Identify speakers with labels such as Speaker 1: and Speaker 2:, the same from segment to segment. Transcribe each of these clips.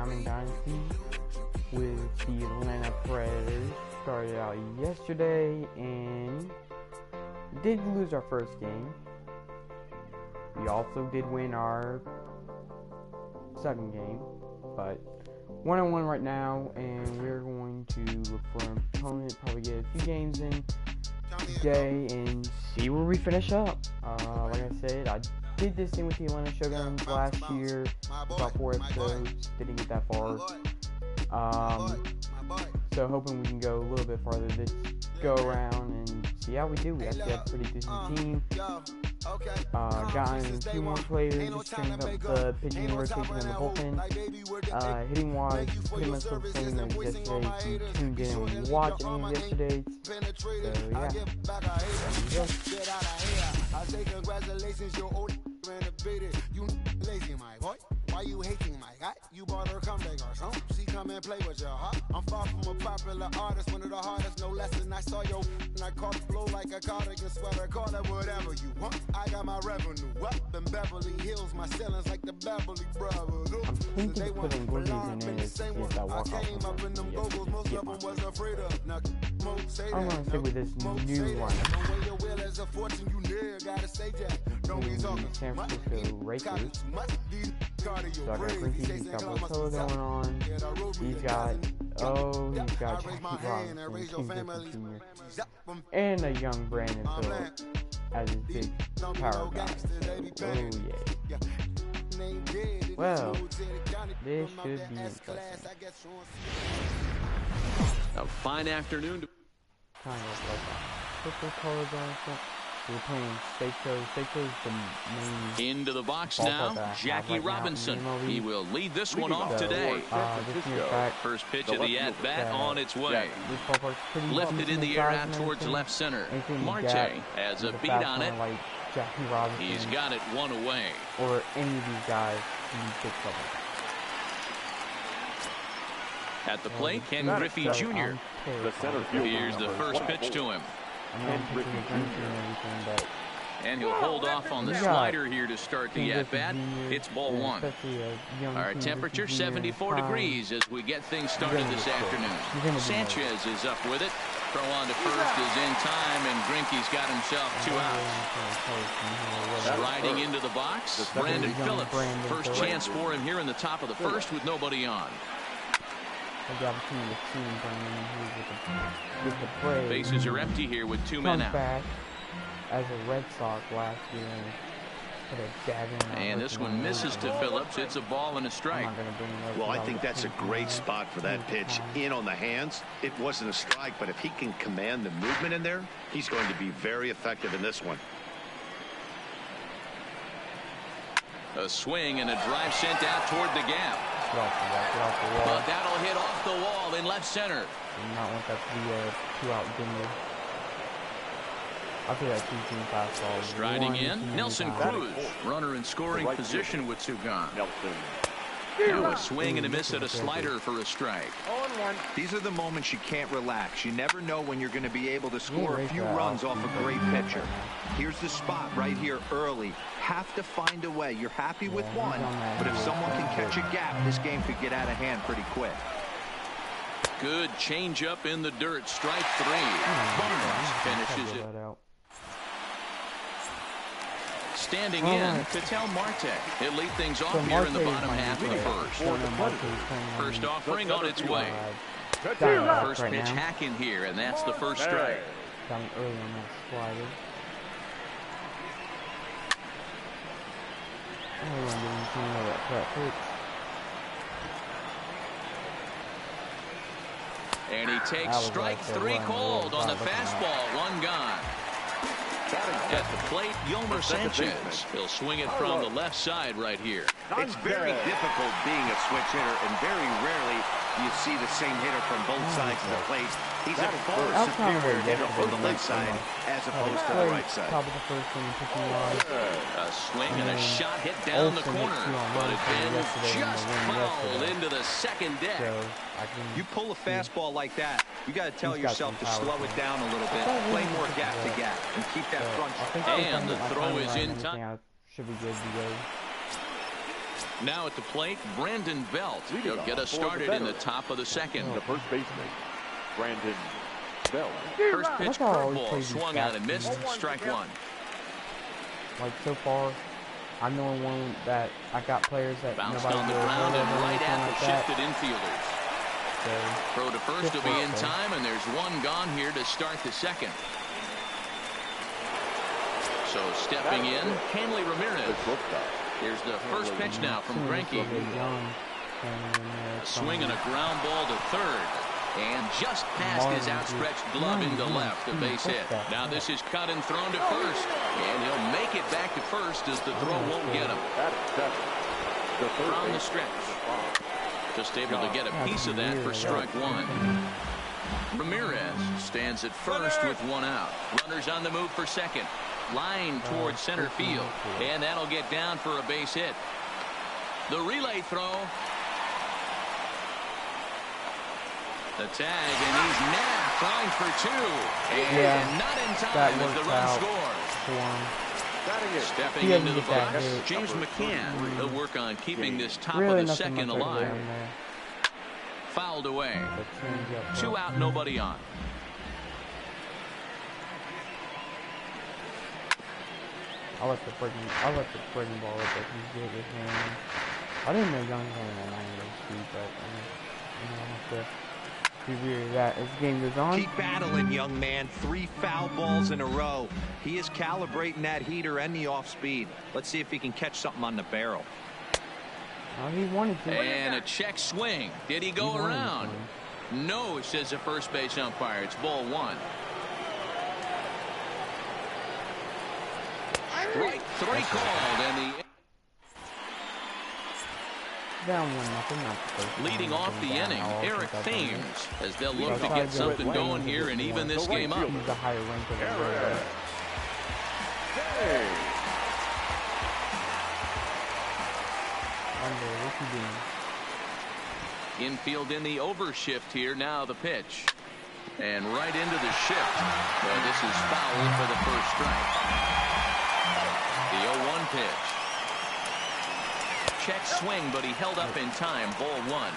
Speaker 1: I'm in Dynasty with the Atlanta Preds. Started out yesterday and did lose our first game. We also did win our second game, but 1-1 right now, and we're going to look for an opponent, probably get a few games in today and see where we finish up. Like I said, I did this thing with the Atlanta Shoguns last year, about 4 episodes, didn't get that far. So hoping we can go a little bit farther this go around and see how we do. We actually have a pretty decent team. Gotten a few more players, just changed up the pitching rotation and the bullpen. Hitting wise, pretty much the same as yesterday. If you tuned in and watched any of yesterday. So yeah, there you go. I say congratulations, you're old and debated. You lazy, my boy. Why you hating my guy? You bought her come back or something. She come and play with your heart. I'm far from a popular artist, one of the hardest, no less than I saw your and I caught the flow like a cardigan sweater. Call it whatever you want. I got my revenue up in Beverly Hills. My ceilings like the Beverly Brothers. I'm thinking of putting Boogies in it to get that walk off. I'm gonna stick with this new one. San Francisco Racers. So I got Ricky, he's got Marcelo going on. He's got Jackie Robinson, King Jr. And a young Brandon Phillips as his big power guy. So, oh yeah. Well, this should be interesting.
Speaker 2: A fine afternoon.
Speaker 1: Kind of like that. Purple colors on it. We're playing Seiko's the main.
Speaker 2: Into the box now, Jackie Robinson. He will lead this one off today. First pitch of the at-bat on its way. Lifted in the air out towards left center. Marte has a beat on it. He's got it one away.
Speaker 1: Or any of these guys in big trouble.
Speaker 2: At the plate, Ken Griffey Jr. Here's the first pitch to him. And he'll hold off on the slider here to start the at-bat. It's ball one. Our temperature 74 degrees as we get things started this afternoon. Sanchez is up with it. Throw on to first is in time, and Greinke's got himself 2 outs. Striding into the box, Brandon Phillips. First chance for him here in the top of the first with nobody on. Bases are empty here with 2 men out.
Speaker 1: Back as a Red Sox last year.
Speaker 2: And this one misses to Phillips. It's a ball and a strike.
Speaker 3: Well, I think that's a great spot for that pitch. In on the hands. It wasn't a strike, but if he can command the movement in there, he's going to be very effective in this one.
Speaker 2: A swing and a drive sent out toward the gap. But that'll hit off the wall in left center.
Speaker 1: Do not want that to be a 2-out dinner. I'll take that 2-team fastball.
Speaker 2: Striding in, Nelson Cruz. Runner in scoring position with 2 gone. Now a swing and a miss at a slider for a strike.
Speaker 4: These are the moments you can't relax. You never know when you're going to be able to score a few runs off a great pitcher. Here's the spot right here early. Have to find a way. You're happy with one, but if someone can catch a gap, this game could get out of hand pretty quick.
Speaker 2: Good change up in the dirt. Strike 3. Barnes finishes it. Standing in, Ketel Marte. He'll lead things off here in the bottom half of the first. First offering on its way. First pitch hacking here, and that's the first strike.
Speaker 1: Down early on that slider.
Speaker 2: And he takes strike 3 called on the fastball. 1 gone. At the plate, Yolmer Sanchez. He'll swing it from the left side right here.
Speaker 4: It's very difficult being a switch hitter, and very rarely do you see the same hitter from both sides of the plate. He's a far superior hitter from the left side as opposed to the right side.
Speaker 1: A
Speaker 2: swing and a shot hit down the corner, but it bends just fouled into the second deck.
Speaker 4: You pull a fastball like that, you got to tell yourself to slow it down a little bit, play more gap to gap, and keep that front.
Speaker 2: And the throw is in time.
Speaker 1: Should be good to go.
Speaker 2: Now at the plate, Brandon Belt. He'll get us started in the top of the second.
Speaker 5: The first baseman, Brandon Belt.
Speaker 2: First pitch curveball swung out and missed. Strike one.
Speaker 1: Like so far, I'm the only one that I got players that
Speaker 2: bounced
Speaker 1: nobody
Speaker 2: on the
Speaker 1: really
Speaker 2: ground
Speaker 1: heard
Speaker 2: and
Speaker 1: of or
Speaker 2: right
Speaker 1: anything
Speaker 2: at the
Speaker 1: like that.
Speaker 2: shifted infielders.
Speaker 1: So,
Speaker 2: throw to first will be in time, and there's one gone here to start the second. So stepping in, Hanley Ramirez. Here's the first pitch now from Greinke. Swinging a ground ball to third. And just past his outstretched glove into left, a base hit. Now this is cut and thrown to first. And he'll make it back to first as the throw won't get him. From the stretch. Just able to get a piece of that for strike one. Ramirez stands at first with one out. Runners on the move for second. Line towards center field. And that'll get down for a base hit. The relay throw. The tag, and he's nabbed, trying for two. And not in time as the run scores. Stepping into the box, James McCann. He'll work on keeping this top of the second alive. Fouled away. 2 out, nobody on.
Speaker 1: I let the friggin' ball up that he's good with him. I didn't know Young was only at 98 speed, but you know, I have to be weird that as the game goes on.
Speaker 4: Keep battling, young man. 3 foul balls in a row. He is calibrating that heater and the off speed. Let's see if he can catch something on the barrel.
Speaker 1: He wanted to.
Speaker 2: And a check swing. Did he go around? No, says the first base umpire. It's ball one. Strike 3 called, and the
Speaker 1: down 1-0.
Speaker 2: Leading off the inning, Eric Thames, as they'll look to get something going here and even this game up.
Speaker 1: He's a higher rank of the
Speaker 2: Infield in the overshift here. Now the pitch. And right into the shift. Well, this is foul for the first strike. The 0-1 pitch. Check swing, but he held up in time. Ball one.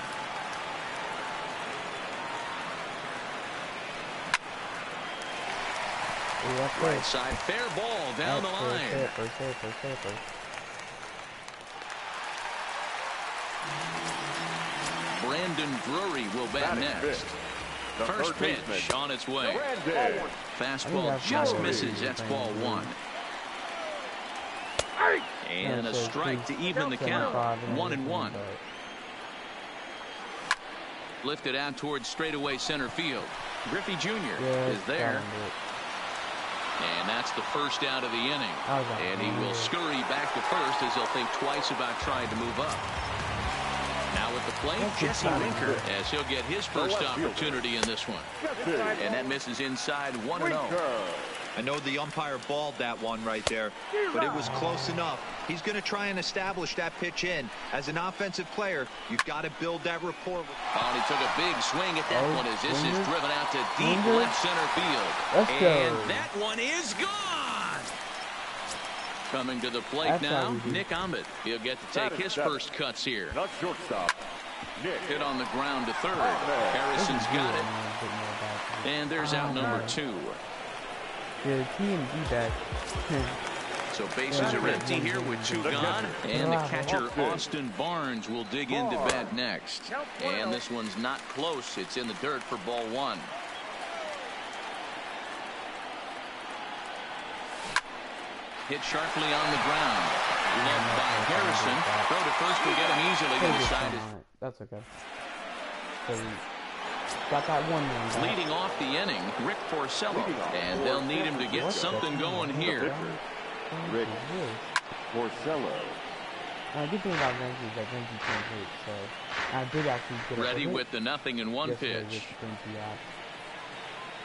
Speaker 2: Right side, fair ball down the line. Brandon Drury will bat next. First pitch on its way. Fastball just misses. That's ball one. And a strike to even the count. 1-1. Lifted out towards straightaway center field. Griffey Jr. is there. And that's the first out of the inning. And he will scurry back to first as he'll think twice about trying to move up. Now at the plate, Jesse Winker, as he'll get his first opportunity in this one. And that misses inside 1-0.
Speaker 4: I know the umpire balled that one right there, but it was close enough. He's going to try and establish that pitch in. As an offensive player, you've got to build that rapport.
Speaker 2: And he took a big swing at that one as this is driven out to deep left center field. And that one is gone. Coming to the plate now, Nick Ahmed. He'll get to take his first cuts here.
Speaker 5: Not shortstop.
Speaker 2: Hit on the ground to third. Harrison's got it. And there's out number 2.
Speaker 1: Yeah, TMG back.
Speaker 2: So bases are empty here with 2 gone. And the catcher, Austin Barnes, will dig into bat next. And this one's not close. It's in the dirt for ball one. Hit sharply on the ground. Loved by Harrison. Throw to first will get him easily to the side.
Speaker 1: That's okay. So got that one man.
Speaker 2: Leading off the inning, Rick Porcello. And they'll need him to get something going here.
Speaker 5: Rick Porcello.
Speaker 1: Good thing about Greinke is that Greinke can't hit, so I did actually get
Speaker 2: ready with the 0-1 pitch.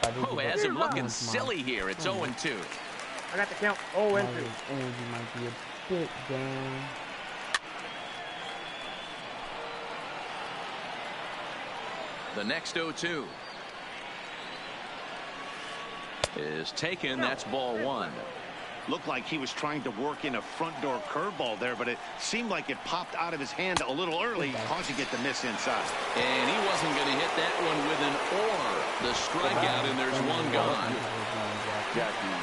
Speaker 2: Oh, has him looking silly here. It's 0-2.
Speaker 6: I got the count. 0-2.
Speaker 1: Energy might be a bit down.
Speaker 2: The next 0-2 is taken. That's ball one.
Speaker 3: Looked like he was trying to work in a front door curveball there, but it seemed like it popped out of his hand a little early, causing it to miss inside.
Speaker 2: And he wasn't going to hit that one with an or. The strikeout, and there's one gone.
Speaker 5: Jackie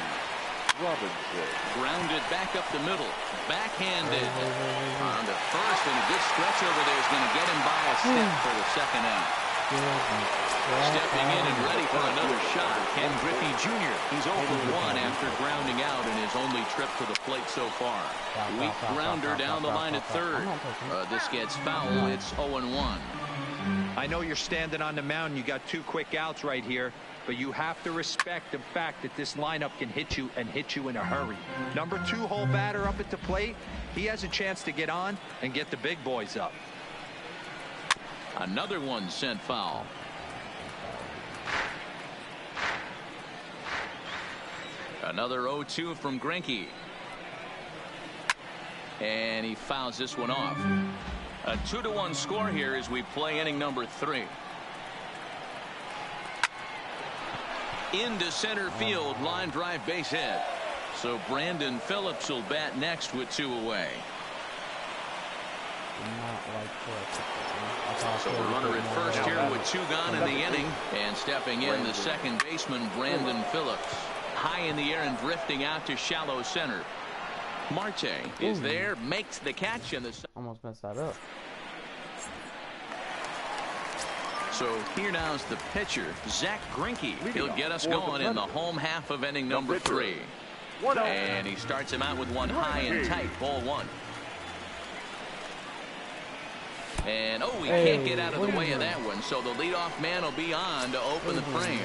Speaker 5: Robinson.
Speaker 2: Grounded back up the middle. Backhanded. On to first, and a good stretch over there is going to get him by a step for the second out. Stepping in and ready for another shot, Ken Griffey Jr. He's 0 for 1 after grounding out in his only trip to the plate so far. Weak grounder down the line at third. This gets foul. It's 0-1.
Speaker 4: I know you're standing on the mound. You got 2 quick outs right here, but you have to respect the fact that this lineup can hit you and hit you in a hurry. Number 2-hole batter up at the plate. He has a chance to get on and get the big boys up.
Speaker 2: Another one sent foul. Another 0-2 from Greinke. And he fouls this one off. A 2-1 score here as we play inning number 3. Into center field, line drive base hit. So Brandon Phillips will bat next with 2 away. So a runner at first here with 2 gone in the inning. And stepping in, the second baseman, Brandon Phillips. High in the air and drifting out to shallow center. Marte is there, makes the catch, and the
Speaker 1: almost messed that up.
Speaker 2: So here now is the pitcher, Zach Greinke. He'll get us going in the home half of inning number 3. And he starts him out with one high and tight, ball 1. And he can't get out of the way of that one, so the leadoff man will be on to open the frame.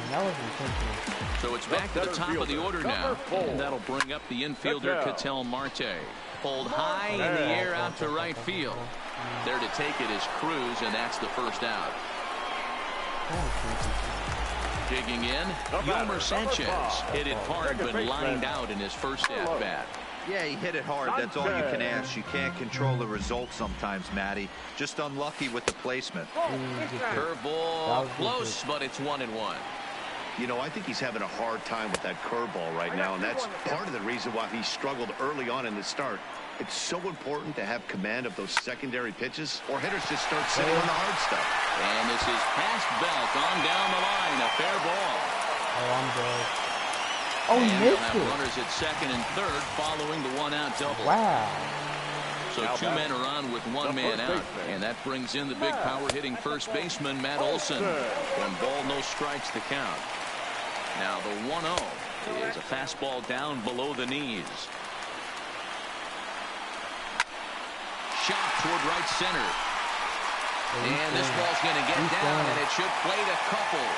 Speaker 2: So it's back to the top of the order now, and that'll bring up the infielder Ketel Marte. Pulled high in the air out to right field. There to take it is Cruz, and that's the first out. Digging in, Yomer Sanchez hit it hard but lined out in his first at-bat.
Speaker 4: Yeah, he hit it hard. That's all you can ask. You can't control the result sometimes, Matty. Just unlucky with the placement.
Speaker 2: Curveball close, but it's 1-1.
Speaker 3: You know, I think he's having a hard time with that curveball right now, and that's part of the reason why he struggled early on in the start. It's so important to have command of those secondary pitches, or hitters just start sitting on the hard stuff.
Speaker 2: And this is past Belt on down the line, a fair ball.
Speaker 1: I'm good. He missed it.
Speaker 2: Runners at second and third following the 1-out double.
Speaker 1: Wow.
Speaker 2: So 2 men are on with 1 man out, and that brings in the big power hitting first baseman Matt Olson. 1 ball, no strikes to count. Now the 1-0 is a fastball down below the knees. Shot toward right center. And this ball's going to get down, and it should plate a couple.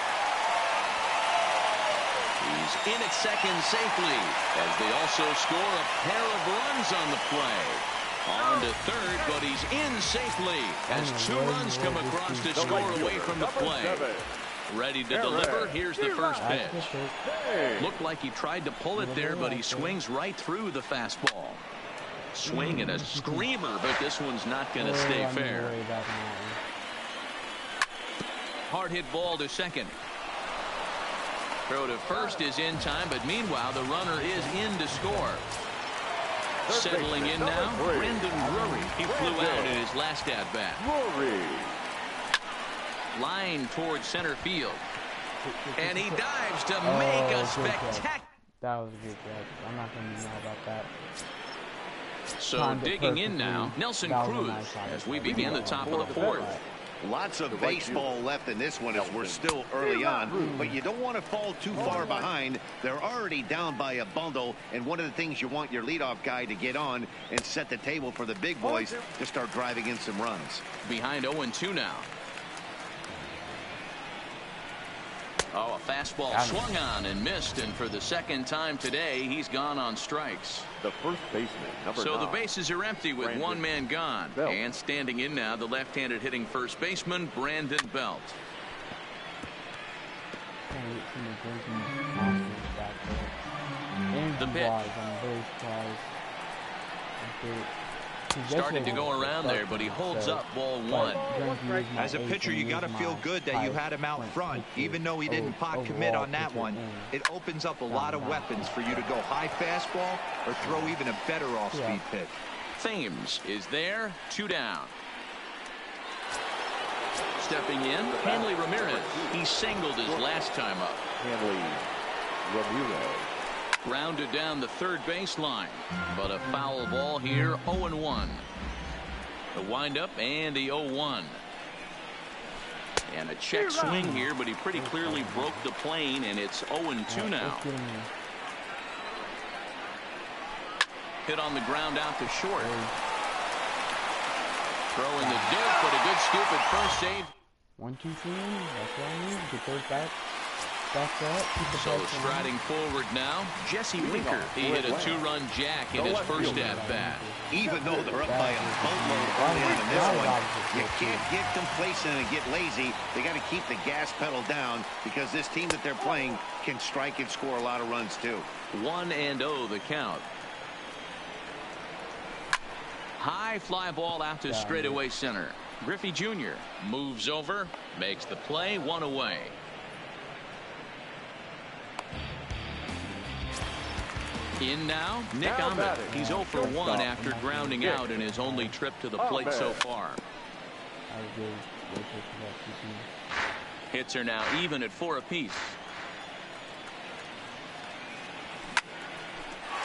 Speaker 2: He's in at second safely, as they also score a pair of runs on the play. On to third, but he's in safely as 2 runs come across to score away from the play. Ready to deliver. Here's the first pitch. Looked like he tried to pull it there, but he swings right through the fastball. Swing and a screamer, but this one's not going to stay fair. Hard hit ball to second. Throw to first is in time, but meanwhile the runner is in to score. Settling in now, Brendan Drury. He flew out in his last at-bat. Line towards center field. And he dives to make a spectacular.
Speaker 1: That was a good catch. I'm not going to be mad about that.
Speaker 2: So digging in now, Nelson Cruz as we begin the top of the 4th.
Speaker 3: Lots of baseball left in this one as we're still early on, but you don't want to fall too far behind. They're already down by a bundle, and one of the things you want your leadoff guy to get on and set the table for the big boys to start driving in some runs.
Speaker 2: Behind 0-2 now. A fastball swung on and missed, and for the second time today, he's gone on strikes.
Speaker 5: The first baseman, number 9.
Speaker 2: The bases are empty with Brandon 1 man gone.
Speaker 5: Belt.
Speaker 2: And standing in now, the left-handed hitting first baseman, Brandon Belt.
Speaker 1: The pitch.
Speaker 2: Started to go around there, but he holds up ball one.
Speaker 4: As a pitcher, you got to feel good that you had him out front. Even though he didn't pot commit on that one, it opens up a lot of weapons for you to go high fastball or throw even a better off-speed pitch.
Speaker 2: Thames is there, 2 down. Stepping in, Hanley Ramirez. He singled his last time up.
Speaker 5: Hanley Ramirez.
Speaker 2: Grounded down the third baseline, but a foul ball here, 0-1. The windup and the 0-1. And a check swing here, but he pretty clearly broke the plane, and it's 0-2 now. Hit on the ground out to short. Throw in the dirt, but a good scoop at first save.
Speaker 1: 1, 2, 3. That's what I need. Get those back.
Speaker 2: So striding forward now, Jesse Winker. He hit a 2-run jack in his first at-bat.
Speaker 3: Even though they're up by a boatload early on in this one, you can't get complacent and get lazy. They got to keep the gas pedal down because this team that they're playing can strike and score a lot of runs too.
Speaker 2: 1-0 the count. High fly ball out to straightaway center. Griffey Jr. moves over, makes the play, 1 away. In now, Nick Ahmed. He's 0 for 1 after grounding out in his only trip to the plate so far. Hits are now even at 4 apiece.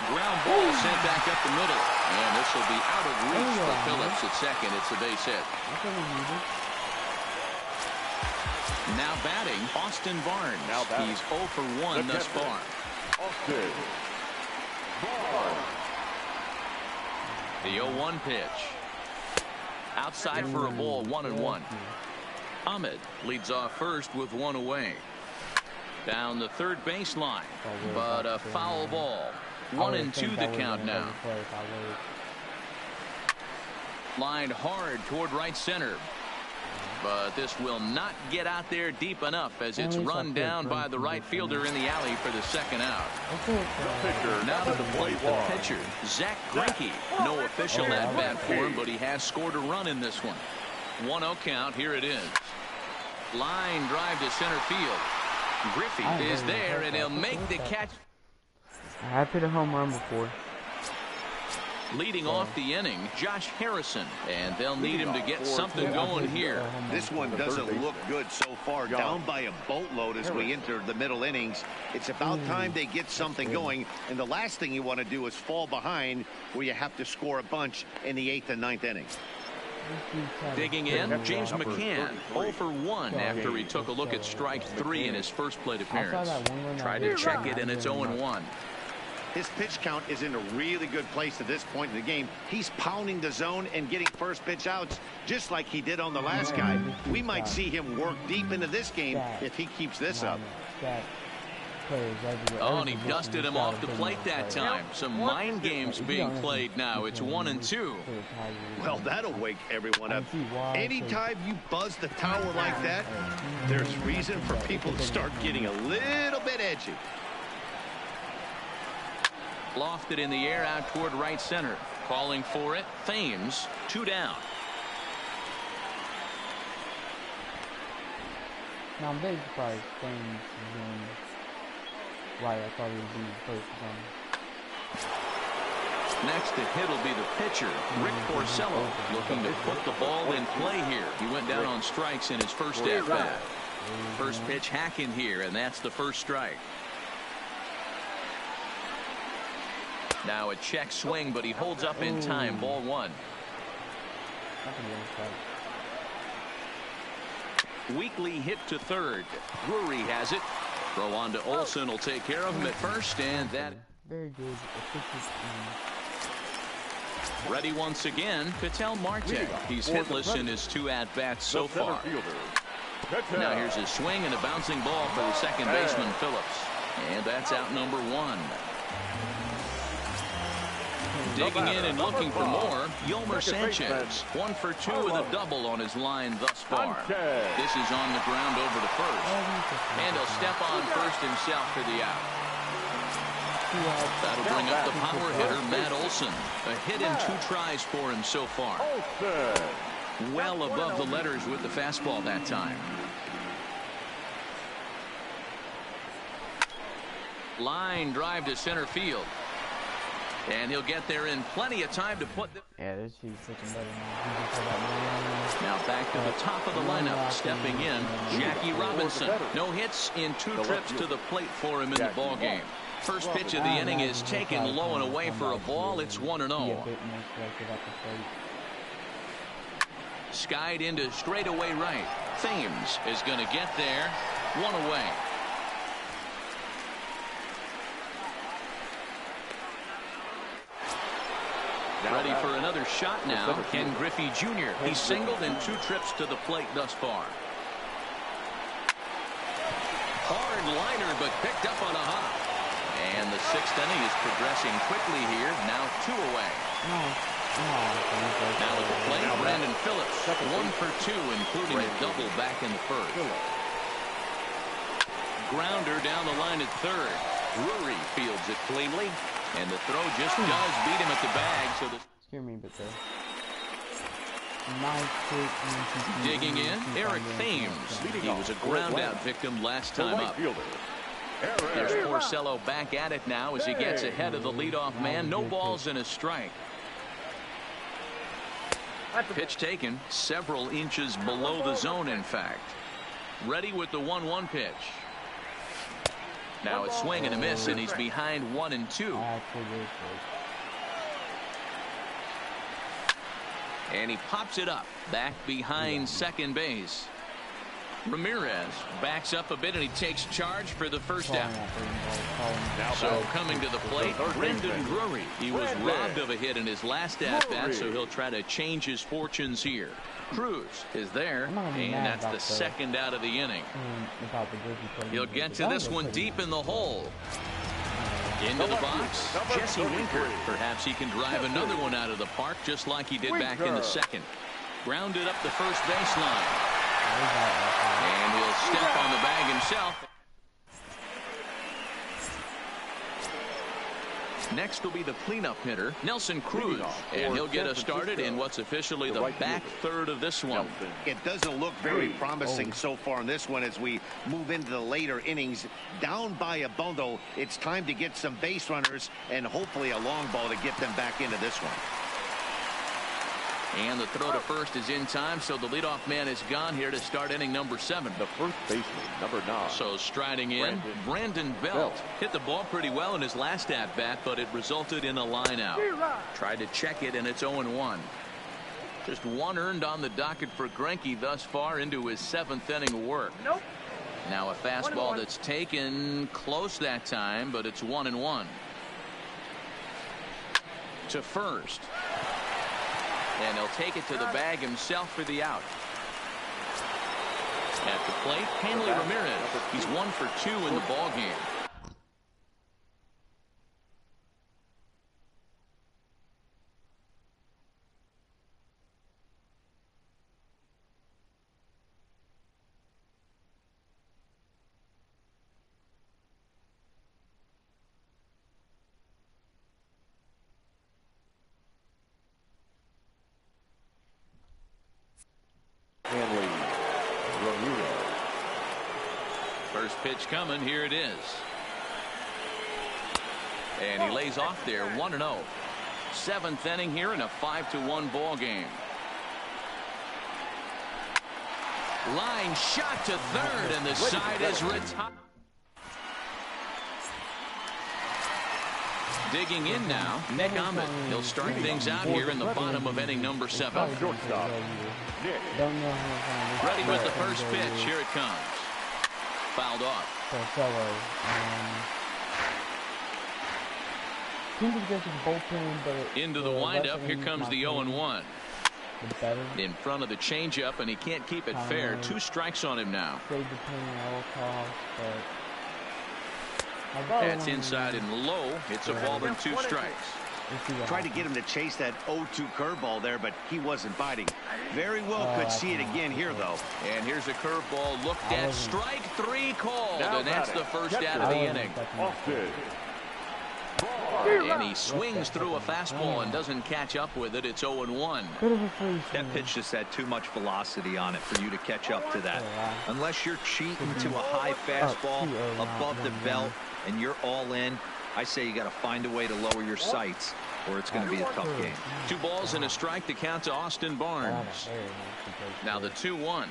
Speaker 2: Ground ball sent back up the middle. And this will be out of reach for Phillips at second. It's a base hit. Now batting, Austin Barnes. He's 0 for 1 thus far.
Speaker 5: Austin.
Speaker 2: The 0-1 pitch. Outside for a ball, 1-1. Ahmed leads off first with 1 away. Down the third baseline, but a foul ball. 1-2 the count now. Lined hard toward right center. But this will not get out there deep enough as it's run down by the right fielder in the alley for the second out. Now to the plate, the pitcher, Zach Greinke. No official at bat for him, but he has scored a run in this one. 1-0 count. Here it is. Line drive to center field. Griffey is there, and he'll make the catch.
Speaker 1: I have hit a home run before.
Speaker 2: Leading off the inning, Josh Harrison, and they'll need him to get something going here.
Speaker 3: This one doesn't look good so far. Down by a boatload as we enter the middle innings. It's about time they get something going, and the last thing you want to do is fall behind where you have to score a bunch in the 8th and 9th innings.
Speaker 2: Digging in, James McCann, 0 for 1 after he took a look at strike 3 in his first plate appearance. Tried to check it, and it's 0-1.
Speaker 3: His pitch count is in a really good place at this point in the game. He's pounding the zone and getting first pitch outs just like he did on the last guy. We might see him work deep into this game if he keeps this up.
Speaker 2: Oh, and he dusted him off the plate that time. Some mind games being played now. It's 1-2.
Speaker 3: Well, that'll wake everyone up. Anytime you buzz the tower like that, there's reason for people to start getting a little bit edgy.
Speaker 2: Lofted in the air out toward right center. Calling for it, Thames, 2 down.
Speaker 1: Now I'm very surprised Thames is doing right. I thought he would be first one.
Speaker 2: Next to hit will be the pitcher, Rick Porcello, looking to put the ball in play here. He went down on strikes in his first at-bat. First pitch hacking here, and that's the first strike. Now a check swing, but he holds up in time. Ball 1. Weekly hit to third. Drury has it. Throw on to Olsen will take care of him at first, and that.
Speaker 1: Very good.
Speaker 2: Ready once again, Ketel Marte. He's hitless in his 2 at-bats so far. Now here's his swing and a bouncing ball for the second baseman, Phillips. And that's out number 1. Digging in and looking for more, Yolmer Sanchez. 1 for 2 with a double on his line thus far. This is on the ground over to first. And he'll step on first himself for the out. That'll bring up the power hitter, Matt Olson. A hit in 2 tries for him so far. Well above the letters with the fastball that time. Line drive to center field. And he'll get there in plenty of time to put the...
Speaker 1: Yeah, this she's looking better
Speaker 2: now back to the top of the lineup. Stepping in, Jackie Robinson. No hits in 2 trips to the plate for him in the ball game. First pitch of the inning is taken low and away for a ball. It's 1-0. Skied into straightaway right. Thames is going to get there. 1 away. Ready for another shot now. Ken Griffey Jr. He's singled in 2 trips to the plate thus far. Hard liner, but picked up on a hop. And the 6th inning is progressing quickly here. Now 2 away. Now at the plate, Brandon Phillips. 1 for 2, including a double back in the first. Grounder down the line at third. Drury fields it cleanly. And the throw just does beat him at the bag. So
Speaker 1: Scare me a bit there.
Speaker 2: Digging in, Eric Thames. He was a ground-out victim last time up. There's Porcello back at it now as he gets ahead of the leadoff man. No balls and a strike. Pitch taken several inches below the zone, in fact. Ready with the 1-1 pitch. Now a swing and a miss, and he's behind 1-2. And he pops it up back behind second base. Ramirez backs up a bit, and he takes charge for the first out. So coming to the plate, Brendan Drury. He was robbed of a hit in his last at-bat, so he'll try to change his fortunes here. Cruz is there, and that's the 2nd out of the inning. He'll get to this one deep in the hole. Into the box, Jesse Winker. Perhaps he can drive another one out of the park, just like he did back in the 2nd. Grounded up the first baseline. And he'll step on the bag himself. Next will be the cleanup hitter, Nelson Cruz. And he'll get us started in what's officially the back third of this one.
Speaker 3: It doesn't look very promising so far in this one as we move into the later innings. Down by a bundle, it's time to get some base runners and hopefully a long ball to get them back into this one.
Speaker 2: And the throw to first is in time, so the leadoff man is gone here to start inning number 7.
Speaker 5: The first baseman, number 9.
Speaker 2: So striding in, Brandon Belt. Hit the ball pretty well in his last at-bat, but it resulted in a line out. Tried to check it, and it's 0-1. Just 1 earned on the docket for Greinke thus far into his 7th inning of work. Now a fastball that's taken close that time, but it's 1-1. To first. And he'll take it to the bag himself for the out. At the plate, Hanley Ramirez. He's 1 for 2 in the ball game. First pitch coming. Here it is. And he lays off there. 1-0. 7th inning here in a 5-1 ball game. Line shot to third, and the side is retired. Digging in now, Nick Ahmed. He'll start things out here in the bottom of inning number 7. Ready with the first pitch. Here it comes. Fouled off. Into the windup. Here comes the 0-1. In front of the changeup, and he can't keep it fair. 2 strikes on him now. That's inside and low. It's a ball and 2 strikes.
Speaker 3: Tried to get him to chase that 0-2 curveball there, but he wasn't biting. Very well could see it again here, though.
Speaker 2: And here's a curveball looked at. Strike 3 called, and that's the first out of the inning. And he swings through a fastball and doesn't catch up with it. It's 0-1.
Speaker 4: That pitch just had too much velocity on it for you to catch up to that. Unless you're cheating to a high fastball above the belt and you're all in, I say you got to find a way to lower your sights or it's going to be a tough game.
Speaker 2: 2 balls and a strike to count to Austin Barnes. Now the 2-1.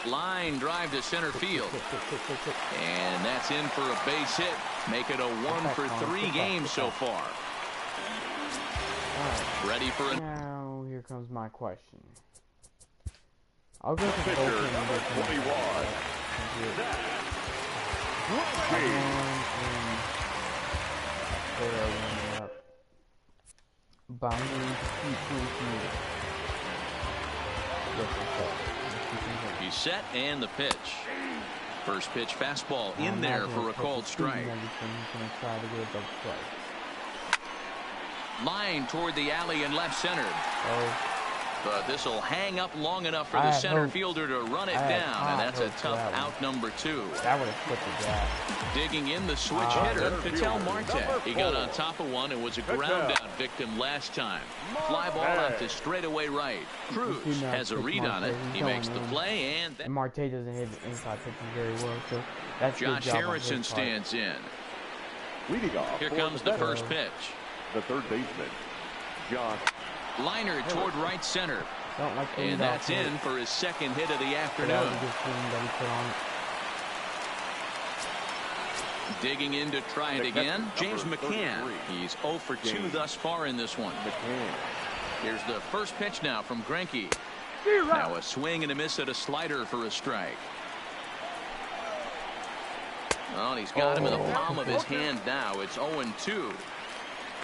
Speaker 2: Line drive to center field. And that's in for a base hit. Make it a 1-for-3 game so far. Ready for a...
Speaker 1: Now, here comes my question. I'll go to
Speaker 5: Pitcher number 21.
Speaker 2: He's set and the pitch. First pitch fastball in there for a called strike. Line toward the alley in left center. But this will hang up long enough for the center fielder to run it down, and that's a tough out number 2.
Speaker 1: That would have put the gap.
Speaker 2: Digging in the switch hitter, Ketel Marte. He got on top of one and was a ground out victim last time. Fly ball out to straightaway right. Cruz has a read on it. He makes the play, and
Speaker 1: Marte doesn't hit inside pitches very well, so that's
Speaker 2: Josh Harrison stands in.
Speaker 5: Leading off.
Speaker 2: Here comes the first pitch.
Speaker 5: The third baseman, Josh.
Speaker 2: Liner toward right center. And that's in for his second hit of the afternoon. Digging in to try it again, James McCann. He's 0 for 2 thus far in this one. Here's the first pitch now from Greinke. Now a swing and a miss at a slider for a strike. Well, he's got him in the palm of his hand now. It's 0-2.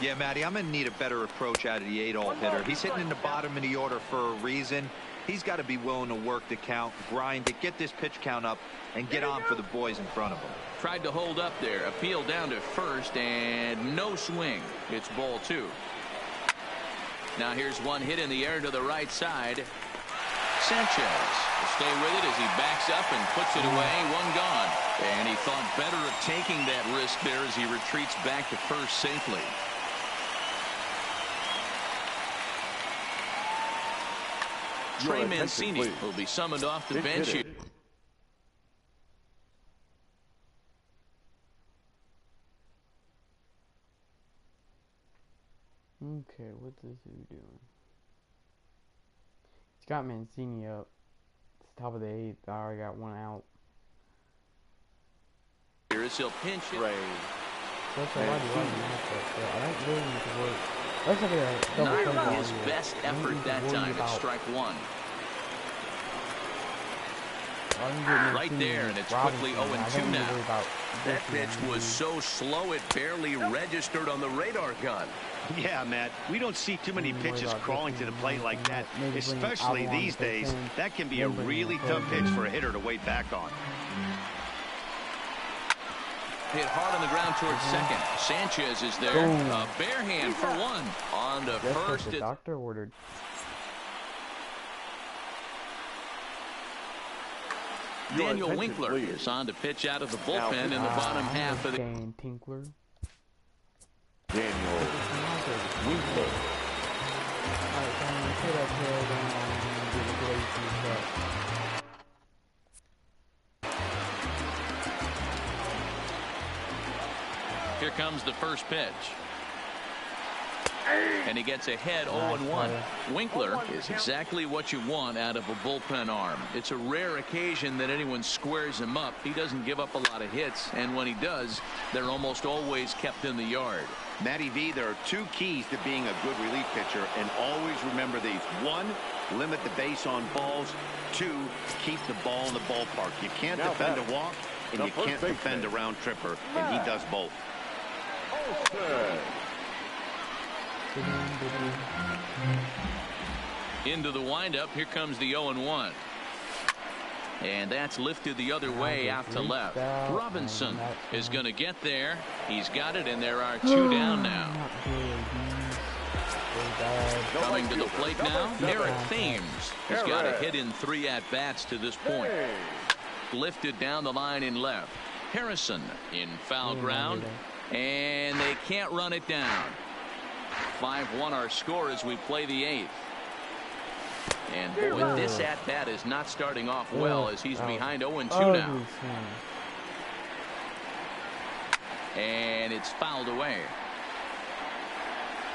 Speaker 4: Yeah, Matty, I'm going to need a better approach out of the 8-hole hitter. He's hitting in the bottom of the order for a reason. He's got to be willing to work the count, grind it, get this pitch count up, and get on for the boys in front of him.
Speaker 2: Tried to hold up there. Appeal down to first, and no swing. It's ball 2. Now here's one hit in the air to the right side. Sanchez will stay with it as he backs up and puts it away. 1 gone. And he thought better of taking that risk there as he retreats back to first safely. Trey Mancini will be summoned off the bench.
Speaker 1: Okay, what's this dude doing? He's got Mancini up. It's top of the 8th. I already got 1 out.
Speaker 2: Here is he'll pinch it. Not his best effort that time at strike 1. Right there, and it's quickly 0-2 now.
Speaker 3: That pitch was so slow it barely registered on the radar gun. Yeah, Matt, we don't see too many pitches crawling to the plate like that, especially these days. That can be a really tough pitch for a hitter to wait back on.
Speaker 2: Hit hard on the ground towards second. Sanchez is there. A bare hand for 1. On to first.
Speaker 1: The doctor ordered.
Speaker 2: Daniel Winkler is on to pitch out of the bullpen in the bottom half of the
Speaker 1: Tinkler.
Speaker 5: Daniel Winkler.
Speaker 2: Here comes the first pitch. And he gets ahead 0-1. Winkler is exactly what you want out of a bullpen arm. It's a rare occasion that anyone squares him up. He doesn't give up a lot of hits, and when he does, they're almost always kept in the yard.
Speaker 3: Matty V, there are 2 keys to being a good relief pitcher, and always remember these. 1, limit the base on balls. 2, keep the ball in the ballpark. You can't defend a walk, and you can't defend a round tripper, and he does both.
Speaker 2: Into the windup. Here comes the 0-1. And that's lifted the other way out to left. Robinson is going to get there. He's got it, and there are 2 down now. Coming to the plate now, Eric Thames. He's got a hit in 3 at-bats to this point. Lifted down the line in left. Harrison in foul ground. And they can't run it down. 5-1 our score as we play the 8th. And boy, this at-bat is not starting off well as he's behind 0-2 now. And it's fouled away.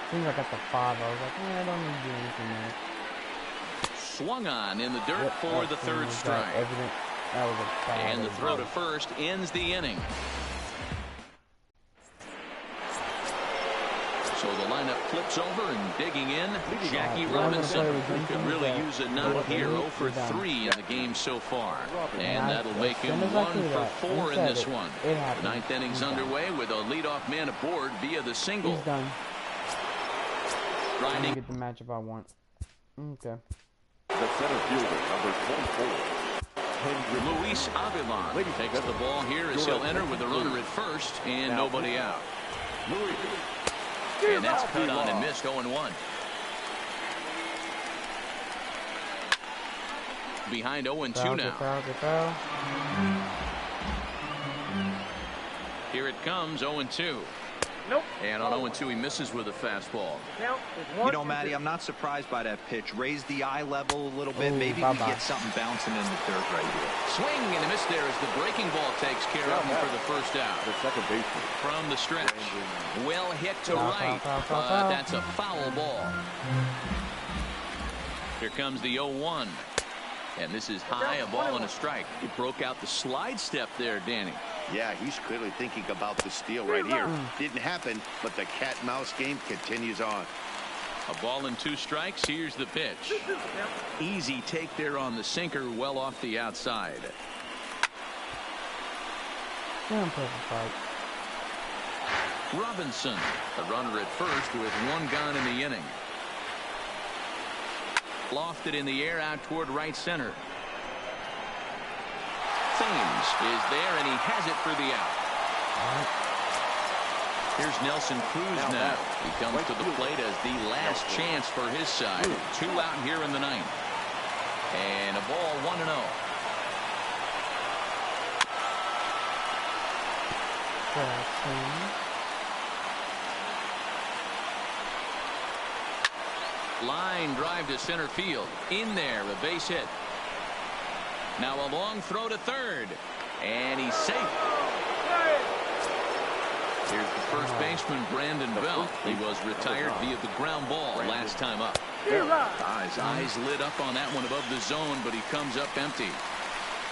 Speaker 1: As soon as I got the 5, I was like, I don't need to do anything there.
Speaker 2: Swung on in the dirt for the 3rd strike.
Speaker 1: That was a foul.
Speaker 2: And the throw to first ends the inning. So the lineup flips over and digging in, Jackie Robinson, who could really use a knock here. 0 for 3 in the game so far. And that'll make him 1 for 4 in this one. The 9th inning's underway with a leadoff man aboard via the single.
Speaker 1: He's done.
Speaker 2: Grinding.
Speaker 1: Get the matchup I want. Okay.
Speaker 5: The center fielder, number 24.
Speaker 2: Luis Avilan takes the ball here as he'll enter with a runner at first and nobody out. And that's cut on and missed. 0-1. Behind 0-2 now. Here it comes. 0-2.
Speaker 6: Nope.
Speaker 2: And on 0-2 he misses with a fastball.
Speaker 4: You know, Matty, I'm not surprised by that pitch. Raise the eye level a little bit. Maybe we get something bouncing in the dirt right here.
Speaker 2: Swing and a miss there as the breaking ball takes care of him for the first out.
Speaker 5: The second baseman.
Speaker 2: From the stretch. Well hit to right. But that's a foul ball. Here comes the 0-1. And this is high, a ball and a strike. He broke out the slide step there, Danny.
Speaker 3: Yeah, he's clearly thinking about the steal right here. Didn't happen, but the cat-mouse game continues on.
Speaker 2: A ball and 2 strikes. Here's the pitch. Easy take there on the sinker, well off the outside. Robinson, the runner at first with 1 gone in the inning. Lofted in the air out toward right center. Thames is there and he has it for the out. Here's Nelson Cruz now. He comes to the plate as the last chance for his side. 2 out here in the 9th. And a ball 1-0. Line drive to center field. In there, a base hit. Now a long throw to third. And he's safe. Here's the first baseman, Brandon Belt. He was retired via the ground ball last time up. His eyes lit up on that one above the zone, but he comes up empty.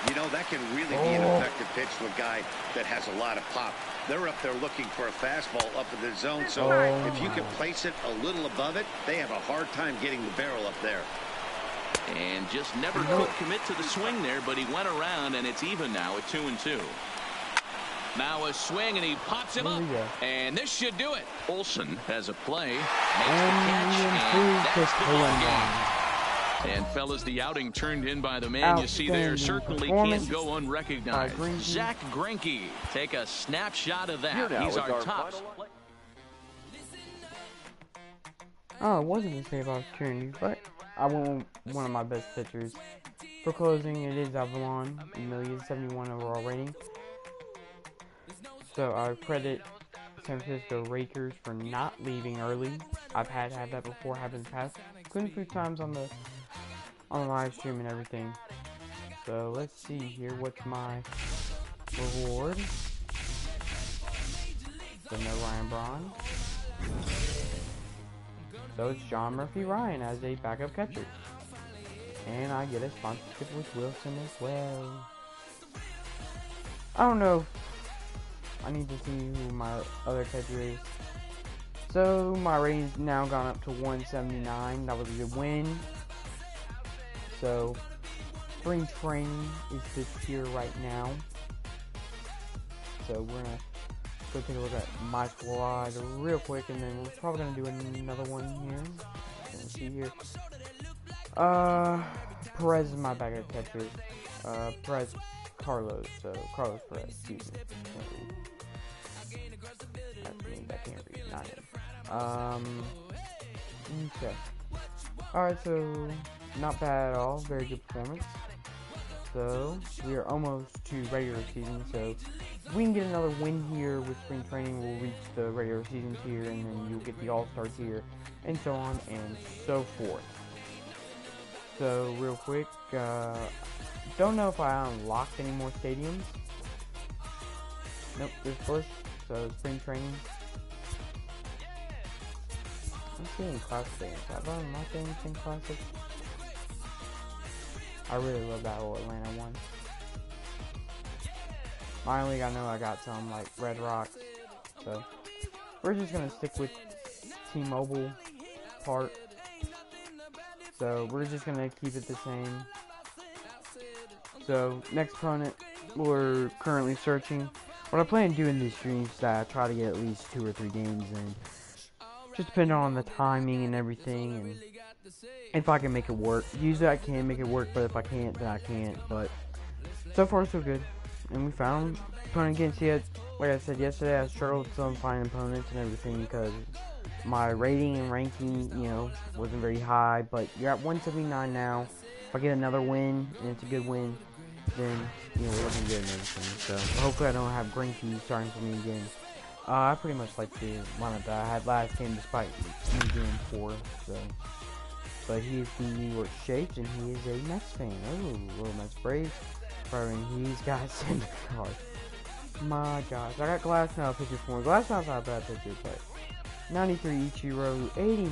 Speaker 3: You know, that can really be an effective pitch to a guy that has a lot of pop. They're up there looking for a fastball up in the zone, so if you can place it a little above it, they have a hard time getting the barrel up there.
Speaker 2: And just never could commit to the swing there, but he went around, and it's even now at 2-2. Now a swing, and he pops him up, and this should do it. Olsen has a play, makes the catch, and that's the ball game. And fellas, the outing turned in by the man you see there certainly can't go unrecognized. Zach Greinke, take a snapshot of that. He's our top.
Speaker 1: Oh, it wasn't a save opportunity, but I went with one of my best pitchers. For closing, it is Avalon, 1,071 overall rating. So I credit San Francisco Rakers for not leaving early. I've had that before happen in the past. Couldn't few times on the live stream and everything. So let's see here. What's my reward? So no Ryan Braun. So it's John Murphy Ryan as a backup catcher. And I get a sponsorship with Wilson as well. I don't know. I need to see who my other catcher is. So my rating's now gone up to 179. That was a good win. So spring training is just here right now. So we're gonna go take a look at my squad real quick, and then we're probably gonna do another one here. Let's see here. Perez is my backup catcher. Perez Carlos. So Carlos Perez. Excuse me. That can't read. Not him. Okay. Alright, so not bad at all. Very good performance. So we are almost to regular season. So if we can get another win here with spring training, we'll reach the regular season tier, and then you'll get the All-Star tier, and so on and so forth. So real quick, don't know if I unlocked any more stadiums. Nope, this first. So spring training. I'm seeing classic games. Have I unlocked anything classic? I really love that old Atlanta one. My league, I know I got some like Red Rocks. So we're just gonna stick with T-Mobile part. So we're just gonna keep it the same. So next opponent, we're currently searching. What I plan to do in these streams is that I try to get at least 2 or 3 games in. Just depending on the timing and everything, and if I can make it work. Usually I can make it work, but if I can't, then I can't. But so far so good. And we found opponent against it. Like I said yesterday, I struggled with some finding opponents and everything because my rating and ranking, you know, wasn't very high. But you're at 179 now. If I get another win, and it's a good win, then, you know, we're looking good and everything. So hopefully I don't have Grinky starting for me again. I pretty much like the lineup that I had last game, despite me being poor. So, but he is the New York Shapes, and he is a Mets fan. Oh, little Mets Braves. He's got Cinder cards. My gosh, I got Glasnow pitcher for me. Glasnow's not a bad pitcher, but 93 Ichiro, 89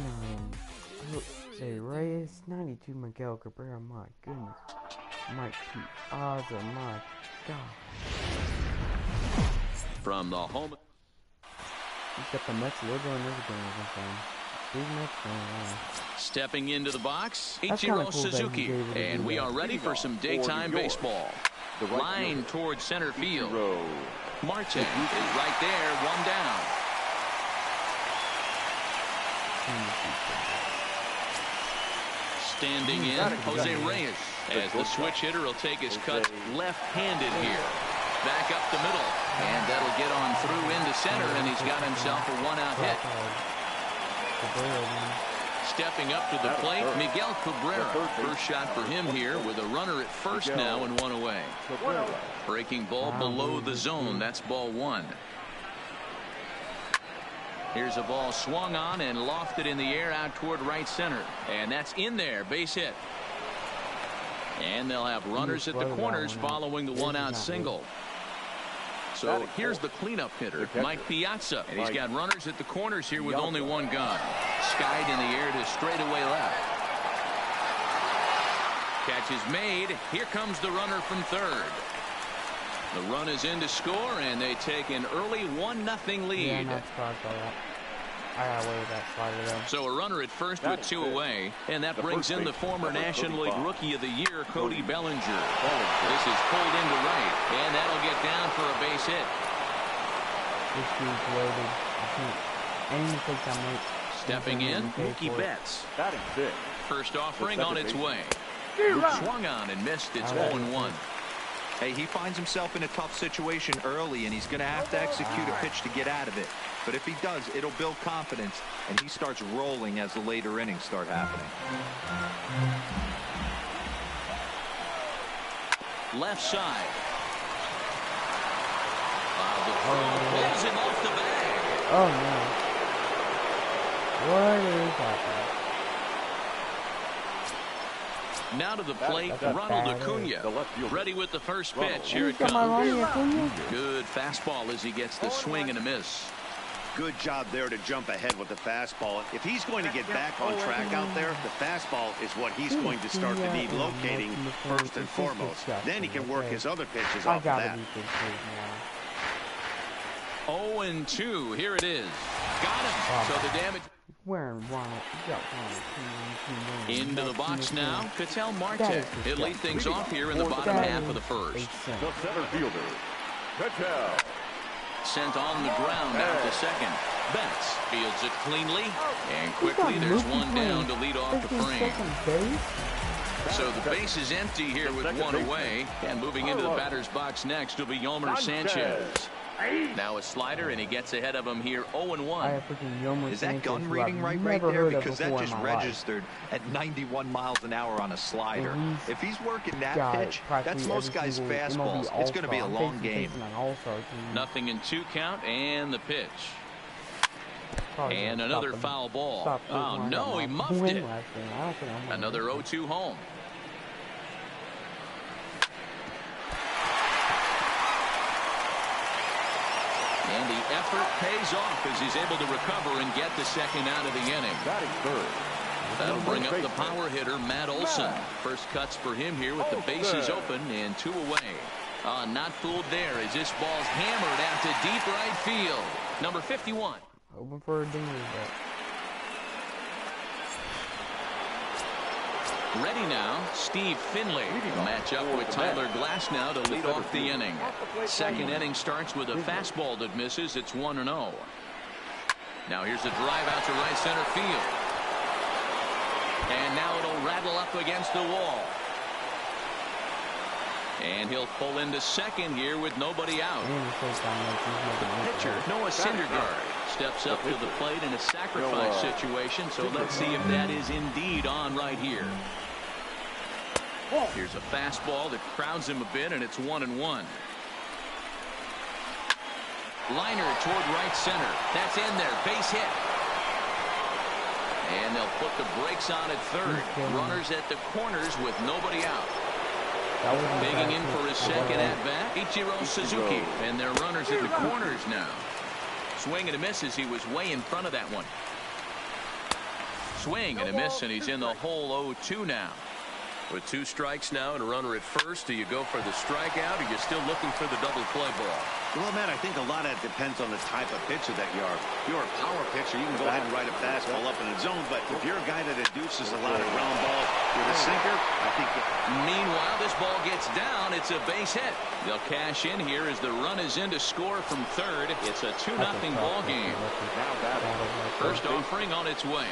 Speaker 1: Jose Reyes, 92 Miguel Cabrera. My goodness, Mike Piazza. My God.
Speaker 2: From the home.
Speaker 1: He's got the Mets logo and everything. Big Mets fan.
Speaker 2: Stepping into the box,
Speaker 1: That's
Speaker 2: Ichiro
Speaker 1: cool
Speaker 2: Suzuki, and we are ready for some daytime baseball. Line towards center field. Marte is right there, 1 down. Standing in, Jose Reyes, as the switch hitter will take his cuts left-handed here. Back up the middle, and that'll get on through into center, and he's got himself a 1-out hit. Stepping up to the plate, Miguel Cabrera. First shot for him here with a runner at first now and 1 away. Breaking ball below the zone. That's ball 1. Here's a ball swung on and lofted in the air out toward right center. And that's in there. Base hit. And they'll have runners at the corners following the 1-out single. So here's the cleanup hitter, Mike Piazza. And he's got runners at the corners here with only 1 gun. Skied in the air to straightaway left. Catch is made. Here comes the runner from third. The run is in to score, and they take an early 1-0 lead.
Speaker 1: Yeah, not surprised by that. I got away with that slider though.
Speaker 2: So a runner at first with 2 away, and that brings in the former National League Rookie of the Year, Cody Bellinger. This is pulled into right, and that'll get down for a base hit.
Speaker 1: This dude's loaded. Any mistakes I make.
Speaker 2: Stepping in, Mookie Betts. First offering on its way. Swung on and missed. It's 0-1.
Speaker 4: Hey, he finds himself in a tough situation early, and he's going to have to execute a pitch to get out of it. But if he does, it'll build confidence, and he starts rolling as the later innings start happening.
Speaker 2: Left side. The throw pulls him off the bag.
Speaker 1: Oh, no. What is happening?
Speaker 2: Now to the plate, Ronald Acuna. Ready with the first pitch. Here it comes. Good fastball as he gets the swing and a miss.
Speaker 3: Good job there to jump ahead with the fastball. If he's going to get back on track out there, the fastball is what he's going to start to need locating first and foremost. Then he can work his other pitches off of that.
Speaker 2: 0-2. Here it is. Got him. So the damage. Into the box now, Ketel Marte. He'll lead things off here in the bottom half of the first.
Speaker 5: The center fielder, Ketel.
Speaker 2: Sent on the ground out to second. Betts fields it cleanly, and quickly there's 1 down to lead off the frame. So the base is empty here with 1 away, and moving into the batter's box next will be Yolmer Sanchez. Now a slider, and he gets ahead of him here, 0-1.
Speaker 4: Is that gun reading right there? Because that just registered at 91 miles an hour on a slider. If he's working that pitch, that's most guys' fastballs. It's going to be a long game.
Speaker 2: Nothing in 2 count, and the pitch. And another foul ball. Oh, no, he muffed it. Another 0-2 home. And the effort pays off as he's able to recover and get the second out of the inning. That'll bring up the power hitter, Matt Olson. First cuts for him here with the bases open and 2 away. Not fooled there as this ball's hammered out to deep right field. Number 51.
Speaker 1: Open for a dinger.
Speaker 2: Ready now, Steve Finley. Match up with Tyler Glasnow to lead off the inning. Second inning starts with a fastball that misses. It's 1-0. Now here's a drive out to right center field. And now it'll rattle up against the wall. And he'll pull into second here with nobody out. The pitcher, Noah Syndergaard, steps up to the plate in a sacrifice situation. So let's see if that is indeed on right here. Here's a fastball that crowds him a bit, and it's 1-1. Liner toward right center. That's in there. Base hit. And they'll put the brakes on at third. Runners at the corners with nobody out. Digging in for his second at-bat, Ichiro Suzuki. And they're runners at the corners now. Swing and a miss as he was way in front of that one. Swing and a miss, and he's in the hole 0-2 now.
Speaker 7: With 2 strikes now and a runner at first, do you go for the strikeout, or you're still looking for the double play ball?
Speaker 3: Well, Matt, I think a lot of it depends on the type of pitcher that you are. If you're a power pitcher, you can go ahead and ride a fastball up in the zone. But if you're a guy that induces a lot of ground balls with a sinker, I think.
Speaker 2: Meanwhile, this ball gets down. It's a base hit. They'll cash in here as the run is in to score from third. It's a 2-0 ball game. First offering on its way.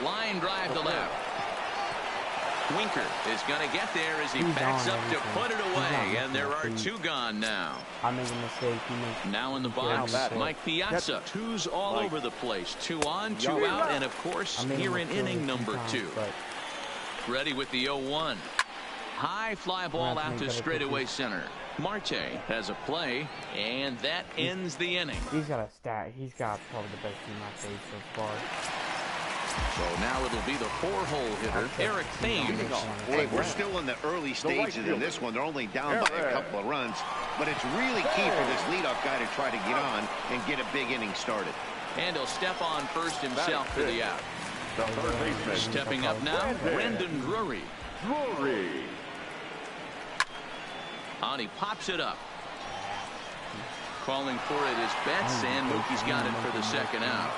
Speaker 2: Line drive to left. Winker is going to get there as he backs up to put it away, and there are 2 gone now.
Speaker 1: I make a mistake.
Speaker 2: Now in the box, Mike Piazza. 2's all over the place. 2 on, 2 out, and of course here in inning number 2. Ready with the 0-1. High fly ball out to straightaway center. Marte has a play, and that ends the inning.
Speaker 1: He's got a stat. He's got probably the best team I've faced so far.
Speaker 2: So now it'll be the 4-hole hitter, Eric Thames.
Speaker 3: Hey, we're still in the early stages in this one. They're only down by a couple of runs, but it's really key for this leadoff guy to try to get on and get a big inning started.
Speaker 2: And he'll step on first himself for the out. Stepping up now, Brendan Drury. And he pops it up. Calling for it is Betts, and Mookie's got it for the second out.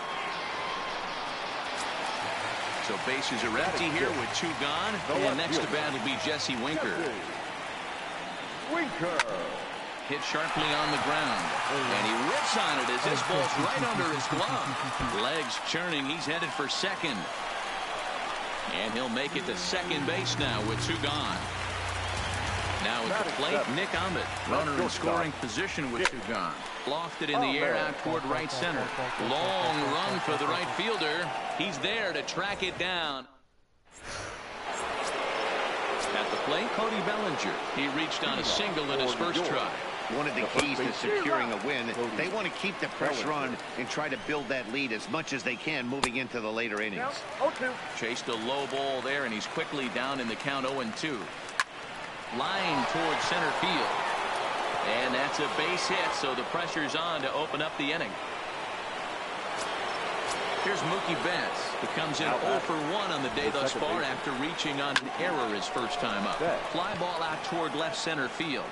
Speaker 2: So bases are empty here with 2 gone. And next to bat will be Jesse Winker. Hit sharply on the ground. And he rips on it as this ball's right under his glove. Legs churning. He's headed for second. And he'll make it to second base now with 2 gone. Now at the plate, Nick Ahmed. Runner in scoring position with 2 gone. Lofted in the air out toward right center. Long run for the right fielder. He's there to track it down. At the plate, Cody Bellinger. He reached on a single in his first try.
Speaker 3: One of the keys to securing a win, they want to keep the pressure on and try to build that lead as much as they can moving into the later innings.
Speaker 2: Chased a low ball there, and he's quickly down in the count 0-2. Line towards center field. And that's a base hit, so the pressure's on to open up the inning. Here's Mookie Betts, who comes in 0 for 1 on the day thus far after reaching on an error his first time up. Fly ball out toward left center field.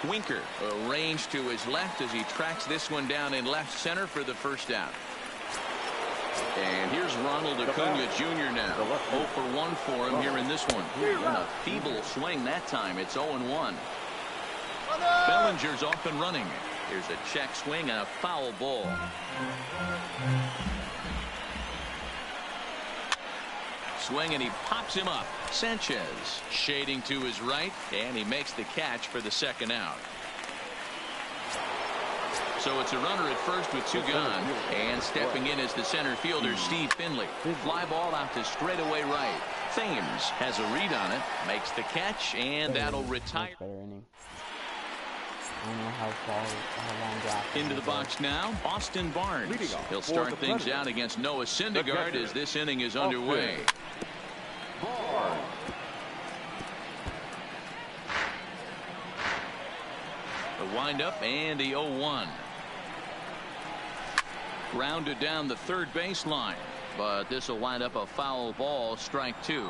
Speaker 2: Winker arranged to his left as he tracks this one down in left center for the first out. And here's Ronald Acuna Jr. now. 0 for 1 for him here in this one. And a feeble swing that time. It's 0-1. Bellinger's off and running. Here's a check swing and a foul ball. Swing, and he pops him up. Sanchez shading to his right, and he makes the catch for the second out. So it's a runner at first with 2 gone. And stepping in is the center fielder, Steve Finley. Fly ball out to straightaway right. Thames has a read on it, makes the catch, and that'll retire.
Speaker 1: I don't know how long
Speaker 2: into the box now, Austin Barnes. He'll start things out against Noah Syndergaard as this inning is underway. The windup and the 0-1. Grounded down the third baseline, but this will wind up a foul ball, strike 2.